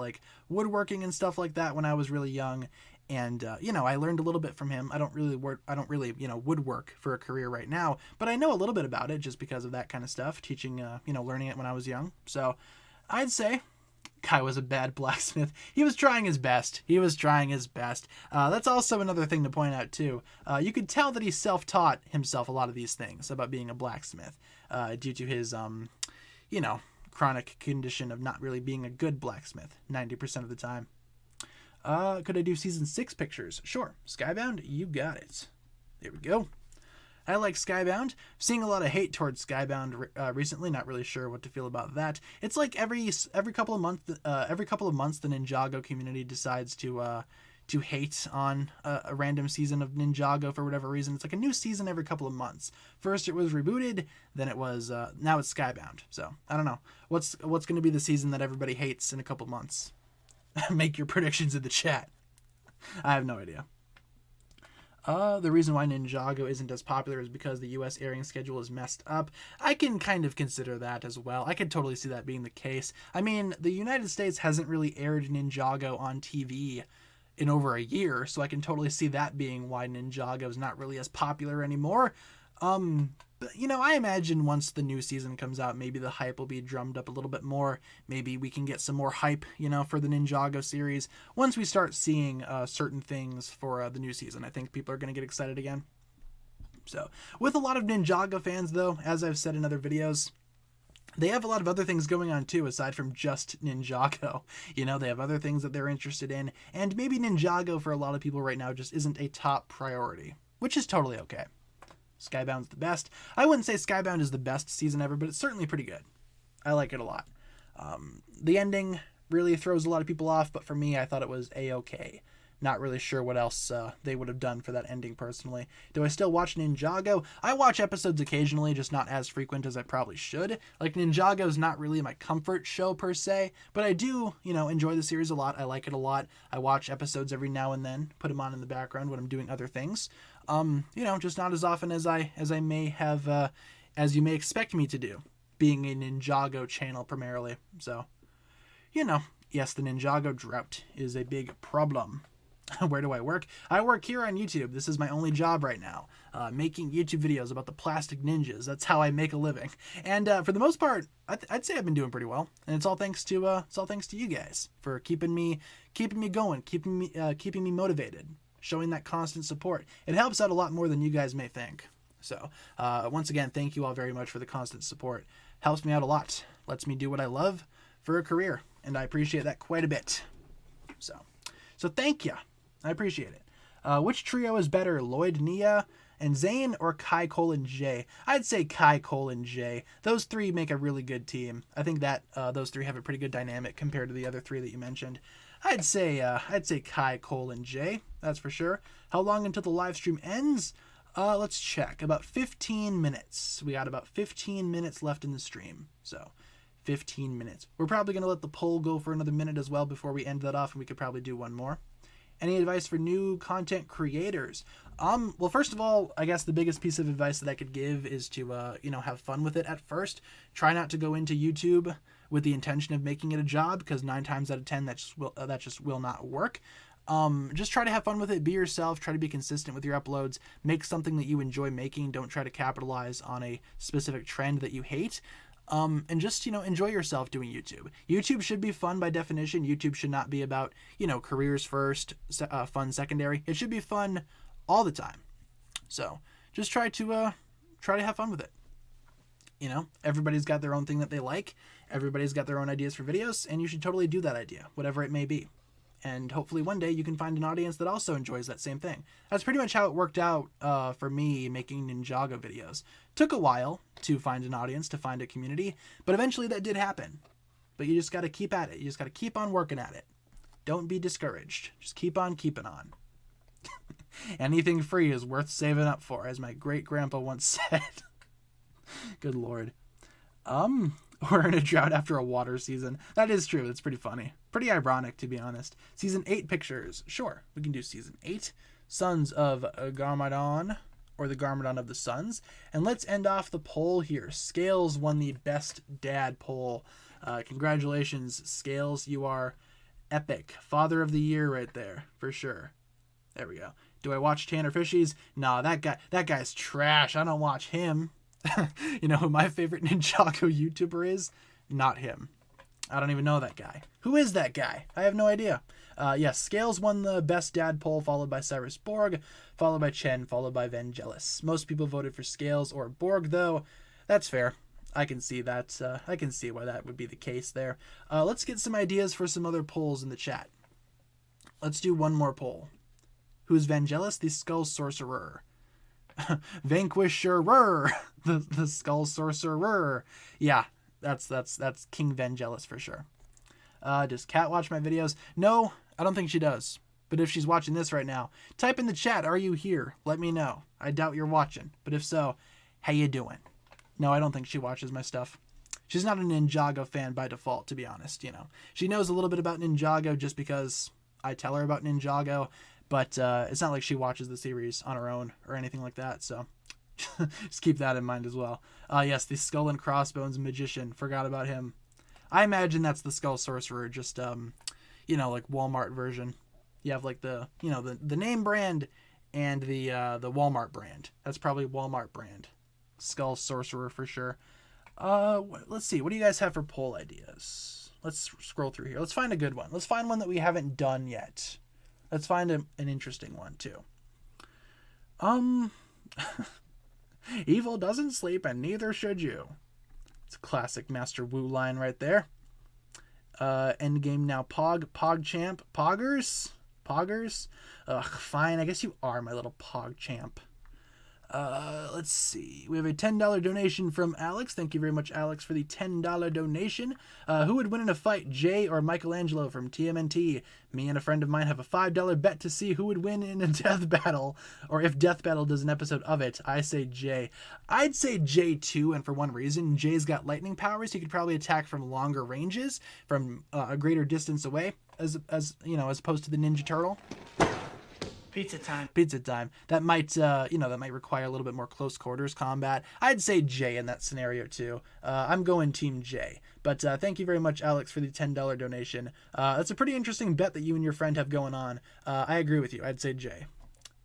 woodworking and stuff like that when I was really young. And, I learned a little bit from him. I don't really woodwork for a career right now, but I know a little bit about it just because of that kind of stuff, teaching, learning it when I was young. So I'd say Kai was a bad blacksmith. He was trying his best. That's also another thing to point out, too. You could tell that he self-taught himself a lot of these things about being a blacksmith due to his, chronic condition of not really being a good blacksmith 90% of the time. Could I do season 6 pictures? Sure. Skybound, you got it. There we go. I like Skybound. Seeing a lot of hate towards Skybound recently. Not really sure what to feel about that. It's like every couple of months, the Ninjago community decides to hate on a random season of Ninjago for whatever reason. It's like a new season every couple of months. First it was rebooted, then it was now it's Skybound. So I don't know what's going to be the season that everybody hates in a couple months. Make your predictions in the chat. I have no idea. The reason why Ninjago isn't as popular is because the US airing schedule is messed up. I can kind of consider that as well. I could totally see that being the case. I mean, the United States hasn't really aired Ninjago on TV in over a year, so I can totally see that being why Ninjago is not really as popular anymore. But, I imagine once the new season comes out, maybe the hype will be drummed up a little bit more. Maybe we can get some more hype, for the Ninjago series. Once we start seeing certain things for the new season, I think people are going to get excited again. So, with a lot of Ninjago fans, though, as I've said in other videos, they have a lot of other things going on, too, aside from just Ninjago. They have other things that they're interested in, and maybe Ninjago for a lot of people right now just isn't a top priority, which is totally okay. Skybound's the best. I wouldn't say Skybound is the best season ever, but it's certainly pretty good. I like it a lot. The ending really throws a lot of people off, but for me, I thought it was A-okay. Not really sure what else they would have done for that ending personally. Do I still watch Ninjago? I watch episodes occasionally, just not as frequent as I probably should. Like, Ninjago's not really my comfort show per se, but I do, enjoy the series a lot. I like it a lot. I watch episodes every now and then, put them on in the background when I'm doing other things. Just not as often as I may have, as you may expect me to do, being a Ninjago channel primarily. So, yes, the Ninjago drought is a big problem. Where do I work? I work here on YouTube. This is my only job right now, making YouTube videos about the plastic ninjas. That's how I make a living. And for the most part, I'd say I've been doing pretty well. And it's all thanks to you guys for keeping me going, keeping me motivated, showing that constant support. It helps out a lot more than you guys may think. So once again, thank you all very much for the constant support. Helps me out a lot. Lets me do what I love for a career, and I appreciate that quite a bit. So thank you. I appreciate it. Which trio is better, Lloyd, Nia, and Zane, or Kai, J? I'd say Kai, J. Those three make a really good team. I think that those three have a pretty good dynamic compared to the other three that you mentioned. I'd say Kai, J. That's for sure. How long until the live stream ends? Let's check. About 15 minutes. We got about 15 minutes left in the stream. So 15 minutes. We're probably going to let the poll go for another minute as well before we end that off, and we could probably do one more. Any advice for new content creators? Well, first of all, I guess the biggest piece of advice that I could give is to, have fun with it at first. Try not to go into YouTube with the intention of making it a job, because 9 times out of 10, that just will not work. Just try to have fun with it. Be yourself. Try to be consistent with your uploads. Make something that you enjoy making. Don't try to capitalize on a specific trend that you hate. And just, enjoy yourself doing YouTube. YouTube should be fun by definition. YouTube should not be about, careers first, fun secondary. It should be fun all the time. So just try to have fun with it. Everybody's got their own thing that they like. Everybody's got their own ideas for videos, and you should totally do that idea, whatever it may be. And hopefully one day you can find an audience that also enjoys that same thing. That's pretty much how it worked out for me making Ninjago videos. Took a while to find an audience, to find a community, but eventually that did happen. But you just got to keep at it. You just got to keep on working at it. Don't be discouraged. Just keep on keeping on. Anything free is worth saving up for, as my great-grandpa once said. Good Lord. We're in a drought after a water season. That is true. That's pretty funny. Pretty ironic, to be honest. Season 8 pictures. Sure, we can do Season 8. Sons of Garmadon, or the Garmadon of the Sons. And let's end off the poll here. Scales won the Best Dad poll. Congratulations, Scales. You are epic. Father of the Year right there, for sure. There we go. Do I watch TannerFishies? Nah, that guy's trash. I don't watch him. You know who my favorite Ninjago YouTuber is? Not him. I don't even know that guy. Who is that guy? I have no idea. Yes, Scales won the best dad poll, followed by Cyrus Borg, followed by Chen, followed by Vangelis. Most people voted for Scales or Borg, though. That's fair. I can see that. I can see why that would be the case there. Let's get some ideas for some other polls in the chat. Let's do one more poll. Who's Vangelis? The Skull Sorcerer. Vanquisherer. The Skull Sorcerer. Yeah, that's King Vangelis for sure. Does Kat watch my videos? No, I don't think she does. But if she's watching this right now, type in the chat, are you here? Let me know. I doubt you're watching. But if so, how you doing? No, I don't think she watches my stuff. She's not a Ninjago fan by default, to be honest, you know. She knows a little bit about Ninjago just because I tell her about Ninjago, but it's not like she watches the series on her own or anything like that, so just keep that in mind as well. Yes, the Skull and Crossbones Magician. Forgot about him. I imagine that's the Skull Sorcerer, just, you know, like Walmart version. You have like the, you know, the name brand and the Walmart brand. That's probably Walmart brand. Skull Sorcerer for sure. Let's see. What do you guys have for poll ideas? Let's scroll through here. Let's find a good one. Let's find one that we haven't done yet. Let's find an interesting one too. Evil doesn't sleep and neither should you. It's a classic Master Wu line right there. Endgame now PogChamp. Poggers? Ugh, fine. I guess you are my little PogChamp. Let's see. We have a $10 donation from Alex. Thank you very much, Alex, for the $10 donation. Who would win in a fight, Jay or Michelangelo from TMNT? Me and a friend of mine have a $5 bet to see who would win in a death battle, or if Death Battle does an episode of it. I say Jay. I'd say Jay too, and for one reason. Jay's got lightning powers. He could probably attack from longer ranges, from a greater distance away, as you know, as opposed to the Ninja Turtle. Pizza time. Pizza time. That might, that might require a little bit more close quarters combat. I'd say Jay in that scenario too. I'm going Team Jay. But thank you very much, Alex, for the $10 donation. That's a pretty interesting bet that you and your friend have going on. I agree with you. I'd say Jay.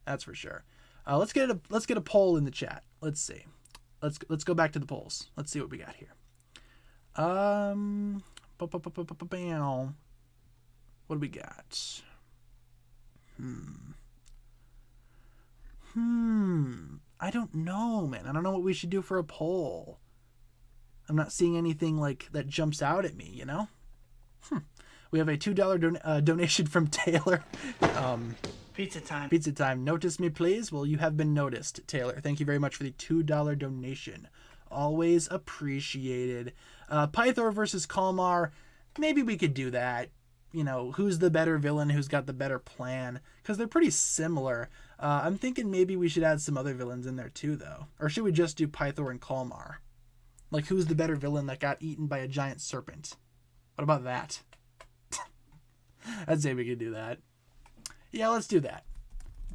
That's for sure. Let's get a poll in the chat. Let's see. Let's go back to the polls. Let's see what we got here. What do we got? I don't know, man. I don't know what we should do for a poll. I'm not seeing anything like that jumps out at me, you know? We have a $2 donation from Taylor. Pizza time. Pizza time. Notice me, please. Well, you have been noticed, Taylor. Thank you very much for the $2 donation. Always appreciated. Pythor versus Kalmar. Maybe we could do that. You know, who's the better villain, who's got the better plan, because they're pretty similar. I'm thinking maybe we should add some other villains in there too, though. Or should we just do Pythor and Kalmar? Like, who's the better villain that got eaten by a giant serpent? What about that? I'd say we could do that. Yeah, let's do that.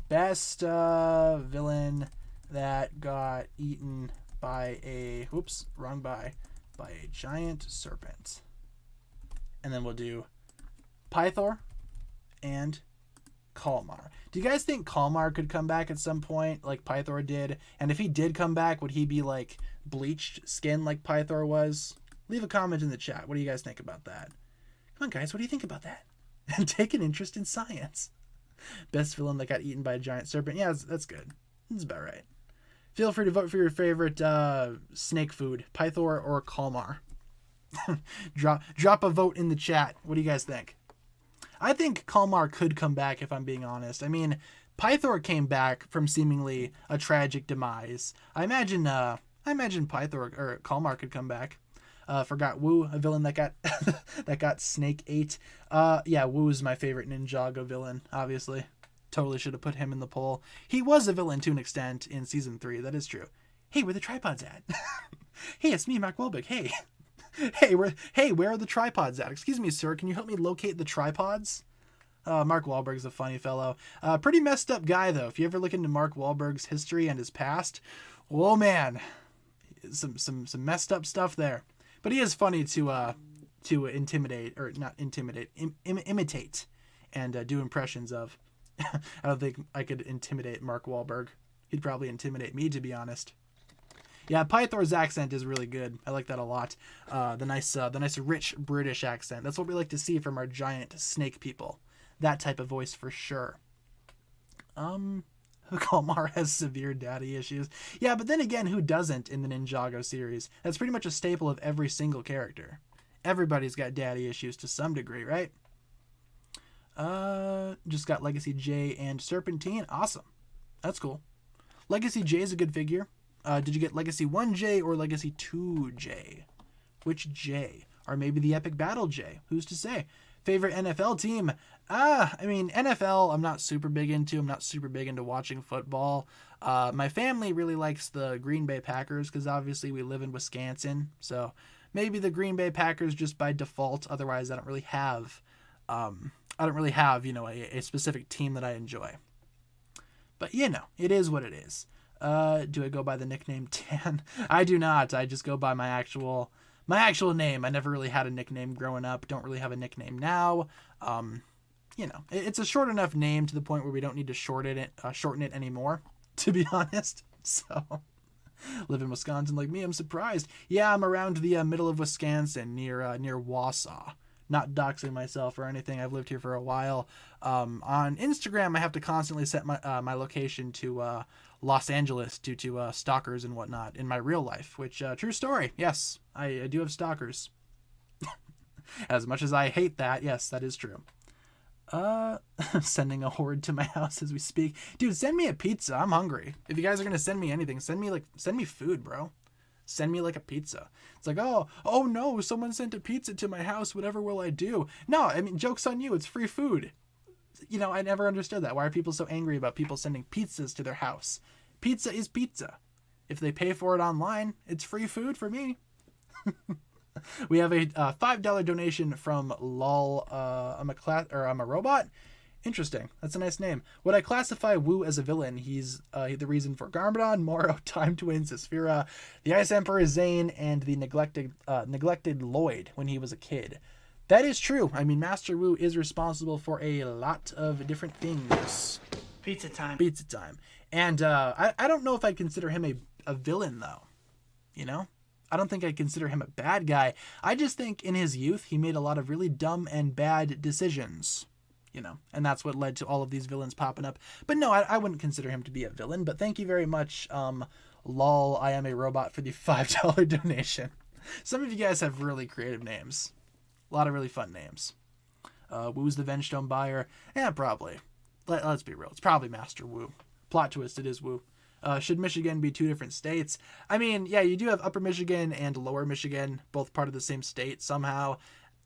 Best villain that got eaten by a... Whoops, wrong by a giant serpent. And then we'll do Pythor and Kalmar. Do you guys think Kalmar could come back at some point like Pythor did? And if he did come back, would he be like bleached skin like Pythor was? Leave a comment in the chat. What do you guys think about that? Come on, guys. What do you think about that? Take an interest in science. Best villain that got eaten by a giant serpent. Yeah, that's good. That's about right. Feel free to vote for your favorite snake food, Pythor or Kalmar. Drop a vote in the chat. What do you guys think? I think Kalmar could come back, if I'm being honest. I mean, Pythor came back from seemingly a tragic demise. I imagine Pythor or Kalmar could come back. Forgot Wu, a villain that got that got snake ate. Yeah, Wu is my favorite Ninjago villain, obviously. Totally should have put him in the poll. He was a villain to an extent in season 3, that is true. Hey, where the tripods at? Hey, it's me, Mark Wahlberg. Hey. Where are the tripods at? Excuse me, sir. Can you help me locate the tripods? Mark Wahlberg's a funny fellow. Pretty messed up guy, though. If you ever look into Mark Wahlberg's history and his past, oh man, some messed up stuff there. But he is funny to intimidate, or not intimidate, imitate, and do impressions of. I don't think I could intimidate Mark Wahlberg. He'd probably intimidate me, to be honest. Yeah, Pythor's accent is really good. I like that a lot. The nice rich British accent. That's what we like to see from our giant snake people. That type of voice for sure. Kalmar has severe daddy issues. Yeah, but then again, who doesn't in the Ninjago series? That's pretty much a staple of every single character. Everybody's got daddy issues to some degree, right? Just got Legacy J and Serpentine. Awesome. That's cool. Legacy J is a good figure. Did you get Legacy 1J or Legacy 2J? Which J? Or maybe the Epic Battle J? Who's to say? Favorite NFL team? I mean, NFL I'm not super big into. I'm not super big into watching football. My family really likes the Green Bay Packers because obviously we live in Wisconsin. So maybe the Green Bay Packers just by default. Otherwise, I don't really have, a specific team that I enjoy. But, it is what it is. Do I go by the nickname Tan? I do not. I just go by my actual name. I never really had a nickname growing up. Don't really have a nickname now. It's a short enough name to the point where we don't need to shorten it anymore, to be honest. So, live in Wisconsin like me, I'm surprised. Yeah, I'm around the middle of Wisconsin near Wausau. Not doxing myself or anything. I've lived here for a while. On Instagram, I have to constantly set my location to Los Angeles due to stalkers and whatnot in my real life, which, true story. Yes, I do have stalkers. As much as I hate that, yes, that is true. Sending a horde to my house as we speak. Dude, send me a pizza. I'm hungry. If you guys are going to send me anything, send me food, bro. Send me like a pizza. It's like, oh no, someone sent a pizza to my house. Whatever will I do? No, I mean, joke's on you. It's free food. I never understood that. Why are people so angry about people sending pizzas to their house? Pizza is pizza. If they pay for it online, it's free food for me. We have a $5 donation from lol. I'm a robot. Interesting. That's a nice name. Would I classify Wu as a villain? He's the reason for Garmadon, Moro, Time Twins, Asphira, the Ice Emperor Zane, and the neglected Lloyd when he was a kid. That is true. I mean, Master Wu is responsible for a lot of different things. Pizza time. Pizza time. And I don't know if I'd consider him a villain, though. I don't think I'd consider him a bad guy. I just think in his youth, he made a lot of really dumb and bad decisions. And that's what led to all of these villains popping up. But no, I wouldn't consider him to be a villain. But thank you very much, lol, I am a robot, for the $5 donation. Some of you guys have really creative names. A lot of really fun names. Wu's the Vengestone buyer. Yeah, probably. Let's be real. It's probably Master Wu. Plot twist, it is Wu. Should Michigan be two different states? I mean, yeah, you do have Upper Michigan and Lower Michigan, both part of the same state somehow.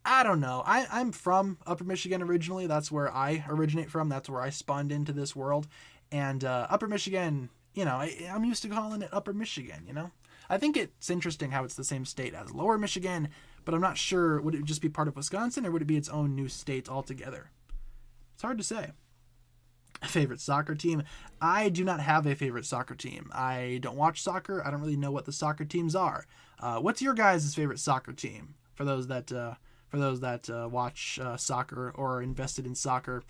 I don't know. I'm from Upper Michigan originally. That's where I originate from. That's where I spawned into this world. And Upper Michigan, I'm used to calling it Upper Michigan, I think it's interesting how it's the same state as Lower Michigan, but I'm not sure, would it just be part of Wisconsin or would it be its own new state altogether? It's hard to say. Favorite soccer team? I do not have a favorite soccer team. I don't watch soccer. I don't really know what the soccer teams are. What's your guys' favorite soccer team? For those that watch soccer or are invested in soccer,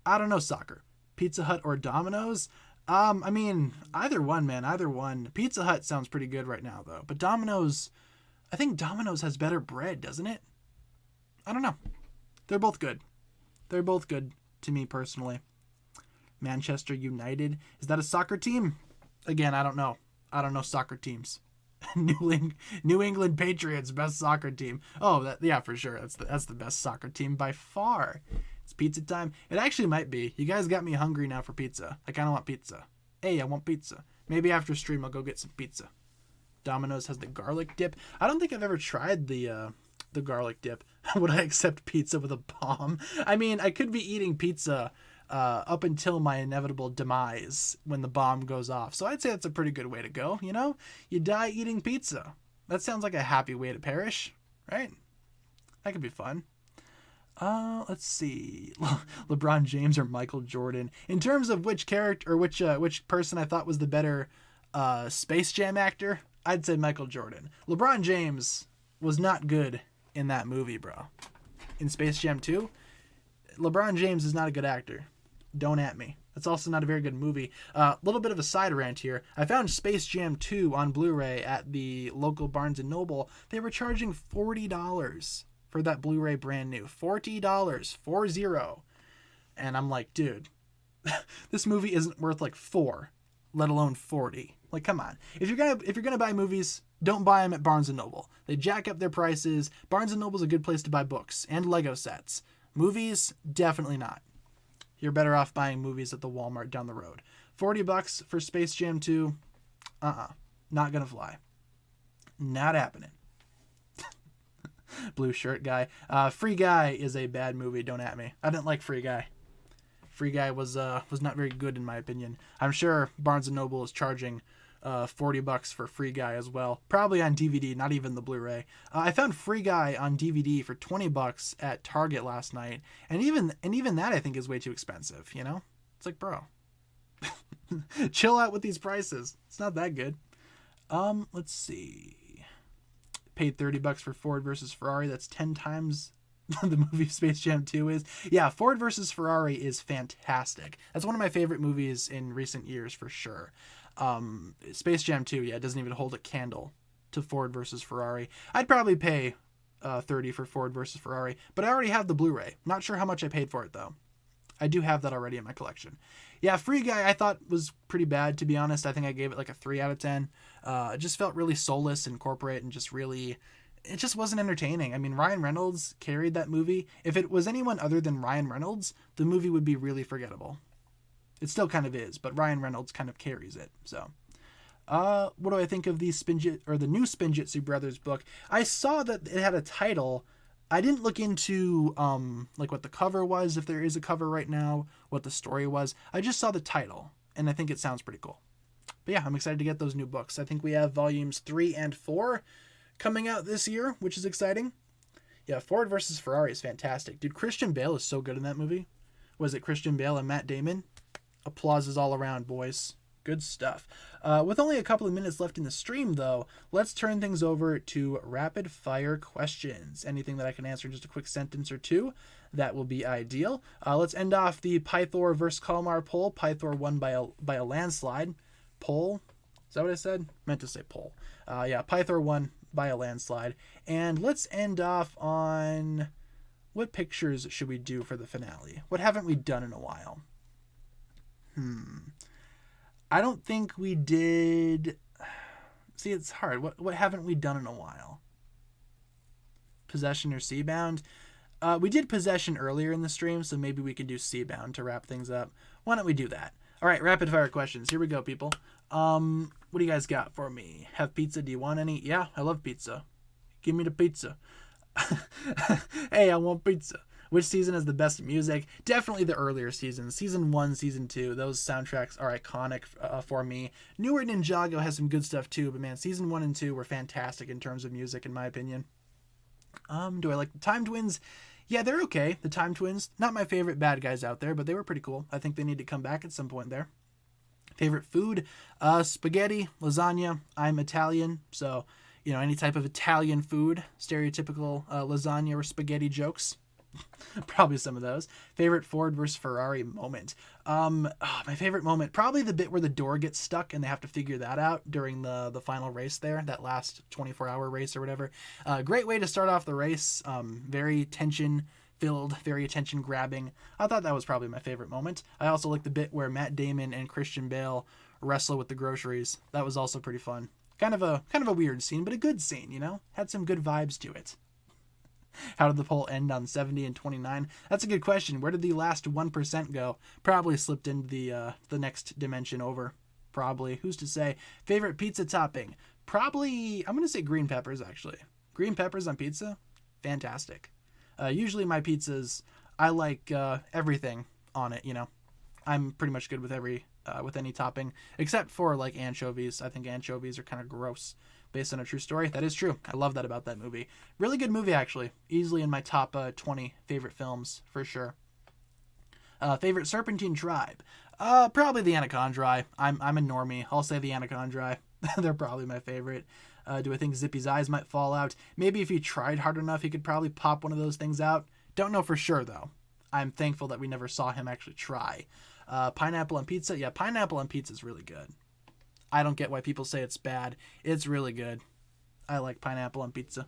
I don't know soccer. Pizza Hut or Domino's? I mean, either one, man. Either one. Pizza Hut sounds pretty good right now, though. But Domino's, I think Domino's has better bread, doesn't it? I don't know. They're both good. They're both good to me personally. Manchester United. Is that a soccer team? Again, I don't know. I don't know soccer teams. New England Patriots, best soccer team. Oh, yeah, for sure. That's the best soccer team by far. It's pizza time. It actually might be. You guys got me hungry now for pizza. I kind of want pizza. Hey, I want pizza. Maybe after stream I'll go get some pizza. Domino's has the garlic dip. I don't think I've ever tried the garlic dip. Would I accept pizza with a bomb? I mean, I could be eating pizza up until my inevitable demise when the bomb goes off. So I'd say that's a pretty good way to go, You die eating pizza. That sounds like a happy way to perish, right? That could be fun. Let's see. LeBron James or Michael Jordan. In terms of which character or which person I thought was the better Space Jam actor, I'd say Michael Jordan. LeBron James was not good in that movie, bro. In Space Jam 2, LeBron James is not a good actor. Don't at me. That's also not a very good movie. A little bit of a side rant here. I found Space Jam 2 on Blu-ray at the local Barnes & Noble. They were charging $40 for that Blu-ray brand new. $40, 40. And I'm like, dude, this movie isn't worth like 4, let alone 40. Like, come on. If you're gonna buy movies, don't buy them at Barnes & Noble. They jack up their prices. Barnes & Noble's a good place to buy books and Lego sets. Movies, definitely not. You're better off buying movies at the Walmart down the road. $40 for Space Jam 2. Not gonna fly. Not happening. Blue shirt guy. Free Guy is a bad movie. Don't at me. I didn't like Free Guy. Free Guy was not very good in my opinion. I'm sure Barnes & Noble is charging $40 for Free Guy as well. Probably on DVD, not even the Blu-ray. I found Free Guy on DVD for $20 at Target last night, and even that I think is way too expensive. You know, it's like, bro, chill out with these prices. It's not that good. Let's see. Paid $30 for Ford versus Ferrari. That's 10 times the movie Space Jam 2 is. Yeah, Ford versus Ferrari is fantastic. That's one of my favorite movies in recent years for sure. Space Jam 2, yeah, it doesn't even hold a candle to Ford versus Ferrari. I'd probably pay $30 for Ford versus Ferrari, but I already have the Blu-ray. Not sure how much I paid for it though. I do have that already in my collection. Yeah, Free Guy I thought was pretty bad, to be honest. I think I gave it like a 3 out of 10. It just felt really soulless and corporate and just really, it just wasn't entertaining. I mean, Ryan Reynolds carried that movie. If it was anyone other than Ryan Reynolds, the movie would be really forgettable. It still kind of is, but Ryan Reynolds kind of carries it. So, what do I think of the new Spinjitzu Brothers book? I saw that it had a title. I didn't look into like what the cover was, if there is a cover right now, what the story was. I just saw the title, and I think it sounds pretty cool. But yeah, I'm excited to get those new books. I think we have volumes 3 and 4 coming out this year, which is exciting. Yeah, Ford versus Ferrari is fantastic. Dude, Christian Bale is so good in that movie. Was it Christian Bale and Matt Damon? Applauses all around, boys. Good stuff. With only a couple of minutes left in the stream, though, let's turn things over to rapid fire questions. Anything that I can answer in just a quick sentence or two, that will be ideal. Let's end off the Pythor versus Kalmar poll. Pythor won by a landslide. Poll? Is that what I said? Meant to say poll. Yeah, Pythor won by a landslide. And let's end off on what pictures should we do for the finale? What haven't we done in a while? I don't think we did. See, it's hard. What haven't we done in a while? Possession or Seabound? We did Possession earlier in the stream, so maybe we could do Seabound to wrap things up. Why don't we do that? All right, rapid fire questions. Here we go, people. What do you guys got for me? Have pizza? Do you want any? Yeah, I love pizza. Give me the pizza. Hey, I want pizza. Which season has the best music? Definitely the earlier seasons. Season 1, Season 2. Those soundtracks are iconic for me. Newer Ninjago has some good stuff too, but man, Season 1 and 2 were fantastic in terms of music, in my opinion. Do I like the Time Twins? Yeah, they're okay. The Time Twins. Not my favorite bad guys out there, but they were pretty cool. I think they need to come back at some point there. Favorite food? Spaghetti, lasagna. I'm Italian, so, you know, any type of Italian food. Stereotypical lasagna or spaghetti jokes. Probably some of those. Favorite Ford versus Ferrari moment. My favorite moment, probably the bit where the door gets stuck and they have to figure that out during the final race there, that last 24-hour race or whatever. Great way to start off the race. Very tension-filled, very attention-grabbing. I thought that was probably my favorite moment. I also like the bit where Matt Damon and Christian Bale wrestle with the groceries. That was also pretty fun. Kind of a weird scene, but a good scene, you know? Had some good vibes to it. How did the poll end on 70 and 29? That's a good question. Where did the last 1% go? Probably slipped into the next dimension over. Probably. Who's to say? Favorite pizza topping? Probably, I'm going to say green peppers, actually. Green peppers on pizza? Fantastic. Usually my pizzas, I like everything on it, you know. I'm pretty much good with with any topping, except for like anchovies. I think anchovies are kind of gross. Based on a true story. That is true. I love that about that movie. Really good movie, actually. Easily in my top 20 favorite films, for sure. Favorite Serpentine tribe? Probably the Anacondri. I'm a normie. I'll say the Anacondri. They're probably my favorite. Do I think Zippy's eyes might fall out? Maybe if he tried hard enough, he could probably pop one of those things out. Don't know for sure, though. I'm thankful that we never saw him actually try. Pineapple on pizza. Yeah, pineapple on pizza is really good. I don't get why people say it's bad. It's really good. I like pineapple on pizza.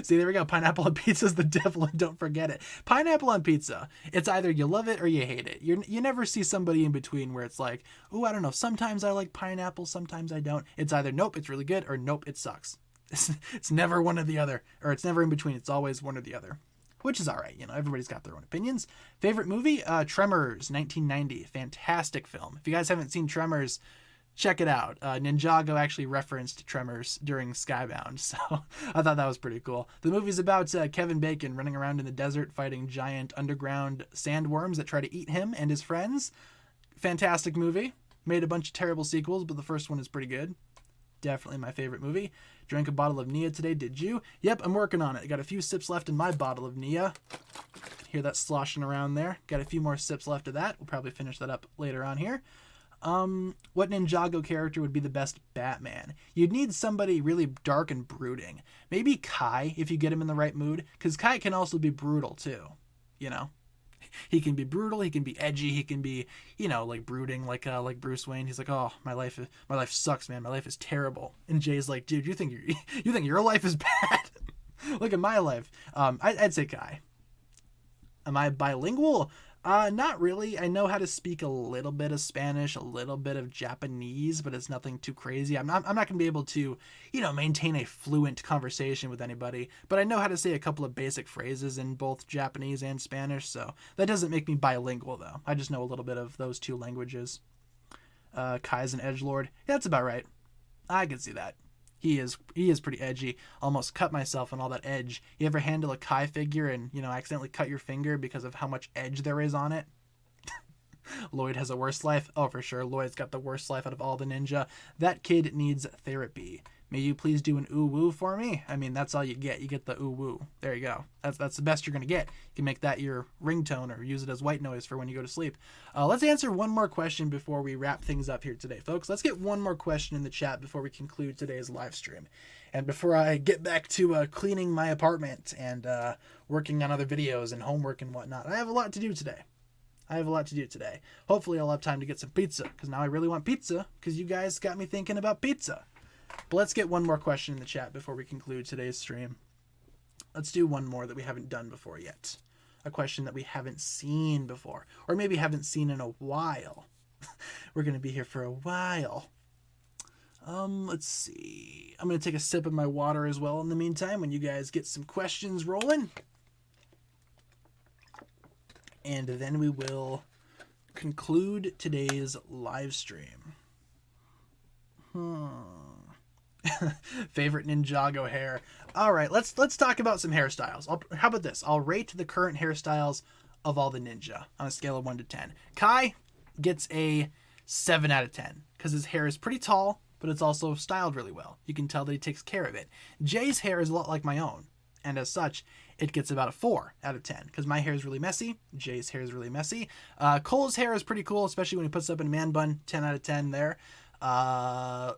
See, there we go. Pineapple on pizza is the devil, and don't forget it. Pineapple on pizza. It's either you love it or you hate it. You never see somebody in between where it's like, oh, I don't know. Sometimes I like pineapple, sometimes I don't. It's either nope, it's really good, or nope, it sucks. It's never one or the other, or it's never in between. It's always one or the other, which is all right. You know, everybody's got their own opinions. Favorite movie? Tremors, 1990. Fantastic film. If you guys haven't seen Tremors, check it out. Ninjago actually referenced Tremors during Skybound, so I thought that was pretty cool. The movie's about Kevin Bacon running around in the desert fighting giant underground sandworms that try to eat him and his friends. Fantastic movie. Made a bunch of terrible sequels, but the first one is pretty good. Definitely my favorite movie. Drank a bottle of Nia today, did you? Yep, I'm working on it. Got a few sips left in my bottle of Nia. Hear that sloshing around there. Got a few more sips left of that. We'll probably finish that up later on here. What Ninjago character would be the best Batman? You'd need somebody really dark and brooding. Maybe Kai, if you get him in the right mood, because Kai can also be brutal too, you know? He can be brutal, he can be edgy, he can be, you know, like brooding, like Bruce Wayne. He's like, oh, my life sucks, man. My life is terrible. And Jay's like, dude, you think your life is bad? Look at my life. I'd say Kai. Am I bilingual? Not really. I know how to speak a little bit of Spanish, a little bit of Japanese, but it's nothing too crazy. I'm not going to be able to, you know, maintain a fluent conversation with anybody, but I know how to say a couple of basic phrases in both Japanese and Spanish, so that doesn't make me bilingual, though. I just know a little bit of those two languages. Kai's an edgelord. Yeah, that's about right. I can see that. He is pretty edgy. Almost cut myself on all that edge. You ever handle a Kai figure and, you know, accidentally cut your finger because of how much edge there is on it? Lloyd has a worse life. Oh, for sure. Lloyd's got the worst life out of all the ninja. That kid needs therapy. May you please do an ooh woo for me? I mean, that's all you get. You get the ooh woo. There you go. That's the best you're going to get. You can make that your ringtone or use it as white noise for when you go to sleep. Let's answer one more question before we wrap things up here today, folks. Let's get one more question in the chat before we conclude today's live stream. And before I get back to cleaning my apartment and working on other videos and homework and whatnot, I have a lot to do today. Hopefully I'll have time to get some pizza, because now I really want pizza, because you guys got me thinking about pizza. But let's get one more question in the chat before we conclude today's stream. Let's do one more that we haven't done before yet. A question that we haven't seen before, or maybe haven't seen in a while. We're going to be here for a while. Let's see. I'm going to take a sip of my water as well in the meantime when you guys get some questions rolling. And then we will conclude today's live stream. Favorite Ninjago hair. All right, let's talk about some hairstyles. How about this? I'll rate the current hairstyles of all the ninja on a scale of 1 to 10. Kai gets a 7 out of 10 because his hair is pretty tall, but it's also styled really well. You can tell that he takes care of it. Jay's hair is a lot like my own, and as such, it gets about a 4 out of 10 because my hair is really messy. Jay's hair is really messy. Cole's hair is pretty cool, especially when he puts it up in a man bun. 10 out of 10 there.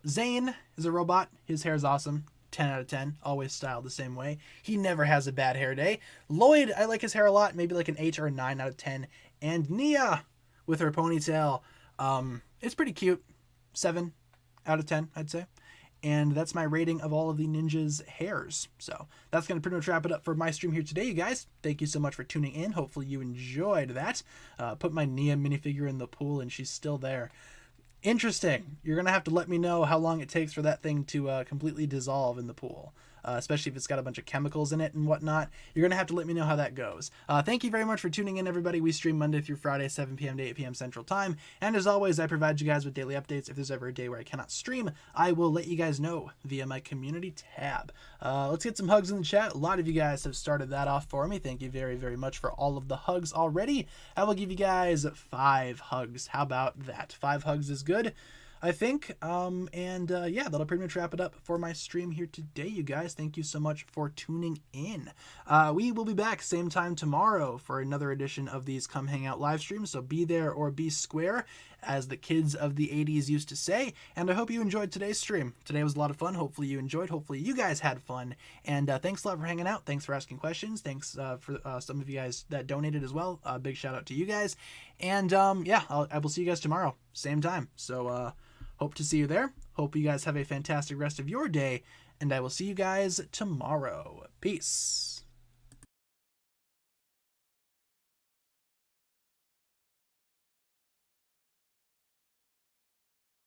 Zane is a robot. His hair is awesome. 10 out of 10. Always styled the same way. He never has a bad hair day. Lloyd, I like his hair a lot. Maybe like an 8 or a 9 out of 10. And Nia with her ponytail. It's pretty cute. 7 out of 10, I'd say. And that's my rating of all of the ninjas' hairs. So that's going to pretty much wrap it up for my stream here today, you guys. Thank you so much for tuning in. Hopefully you enjoyed that. Put my Nia minifigure in the pool and she's still there. Interesting. You're going to have to let me know how long it takes for that thing to completely dissolve in the pool, especially if it's got a bunch of chemicals in it and whatnot. You're going to have to let me know how that goes. Thank you very much for tuning in, everybody. We stream Monday through Friday, 7 p.m. to 8 p.m. Central Time. And as always, I provide you guys with daily updates. If there's ever a day where I cannot stream, I will let you guys know via my community tab. Let's get some hugs in the chat. A lot of you guys have started that off for me. Thank you very, very much for all of the hugs already. I will give you guys 5 hugs. How about that? 5 hugs is good, I think. Yeah, that'll pretty much wrap it up for my stream here today, you guys. Thank you so much for tuning in. We will be back same time tomorrow for another edition of these Come Hang Out live streams, so be there or be square. as the kids of the 80s used to say. And I hope you enjoyed today's stream. Today was a lot of fun. Hopefully you enjoyed. Hopefully you guys had fun. And thanks a lot for hanging out. Thanks for asking questions. Thanks for some of you guys that donated as well. Big shout out to you guys. And yeah, I will see you guys tomorrow, same time. So hope to see you there. Hope you guys have a fantastic rest of your day. And I will see you guys tomorrow. Peace.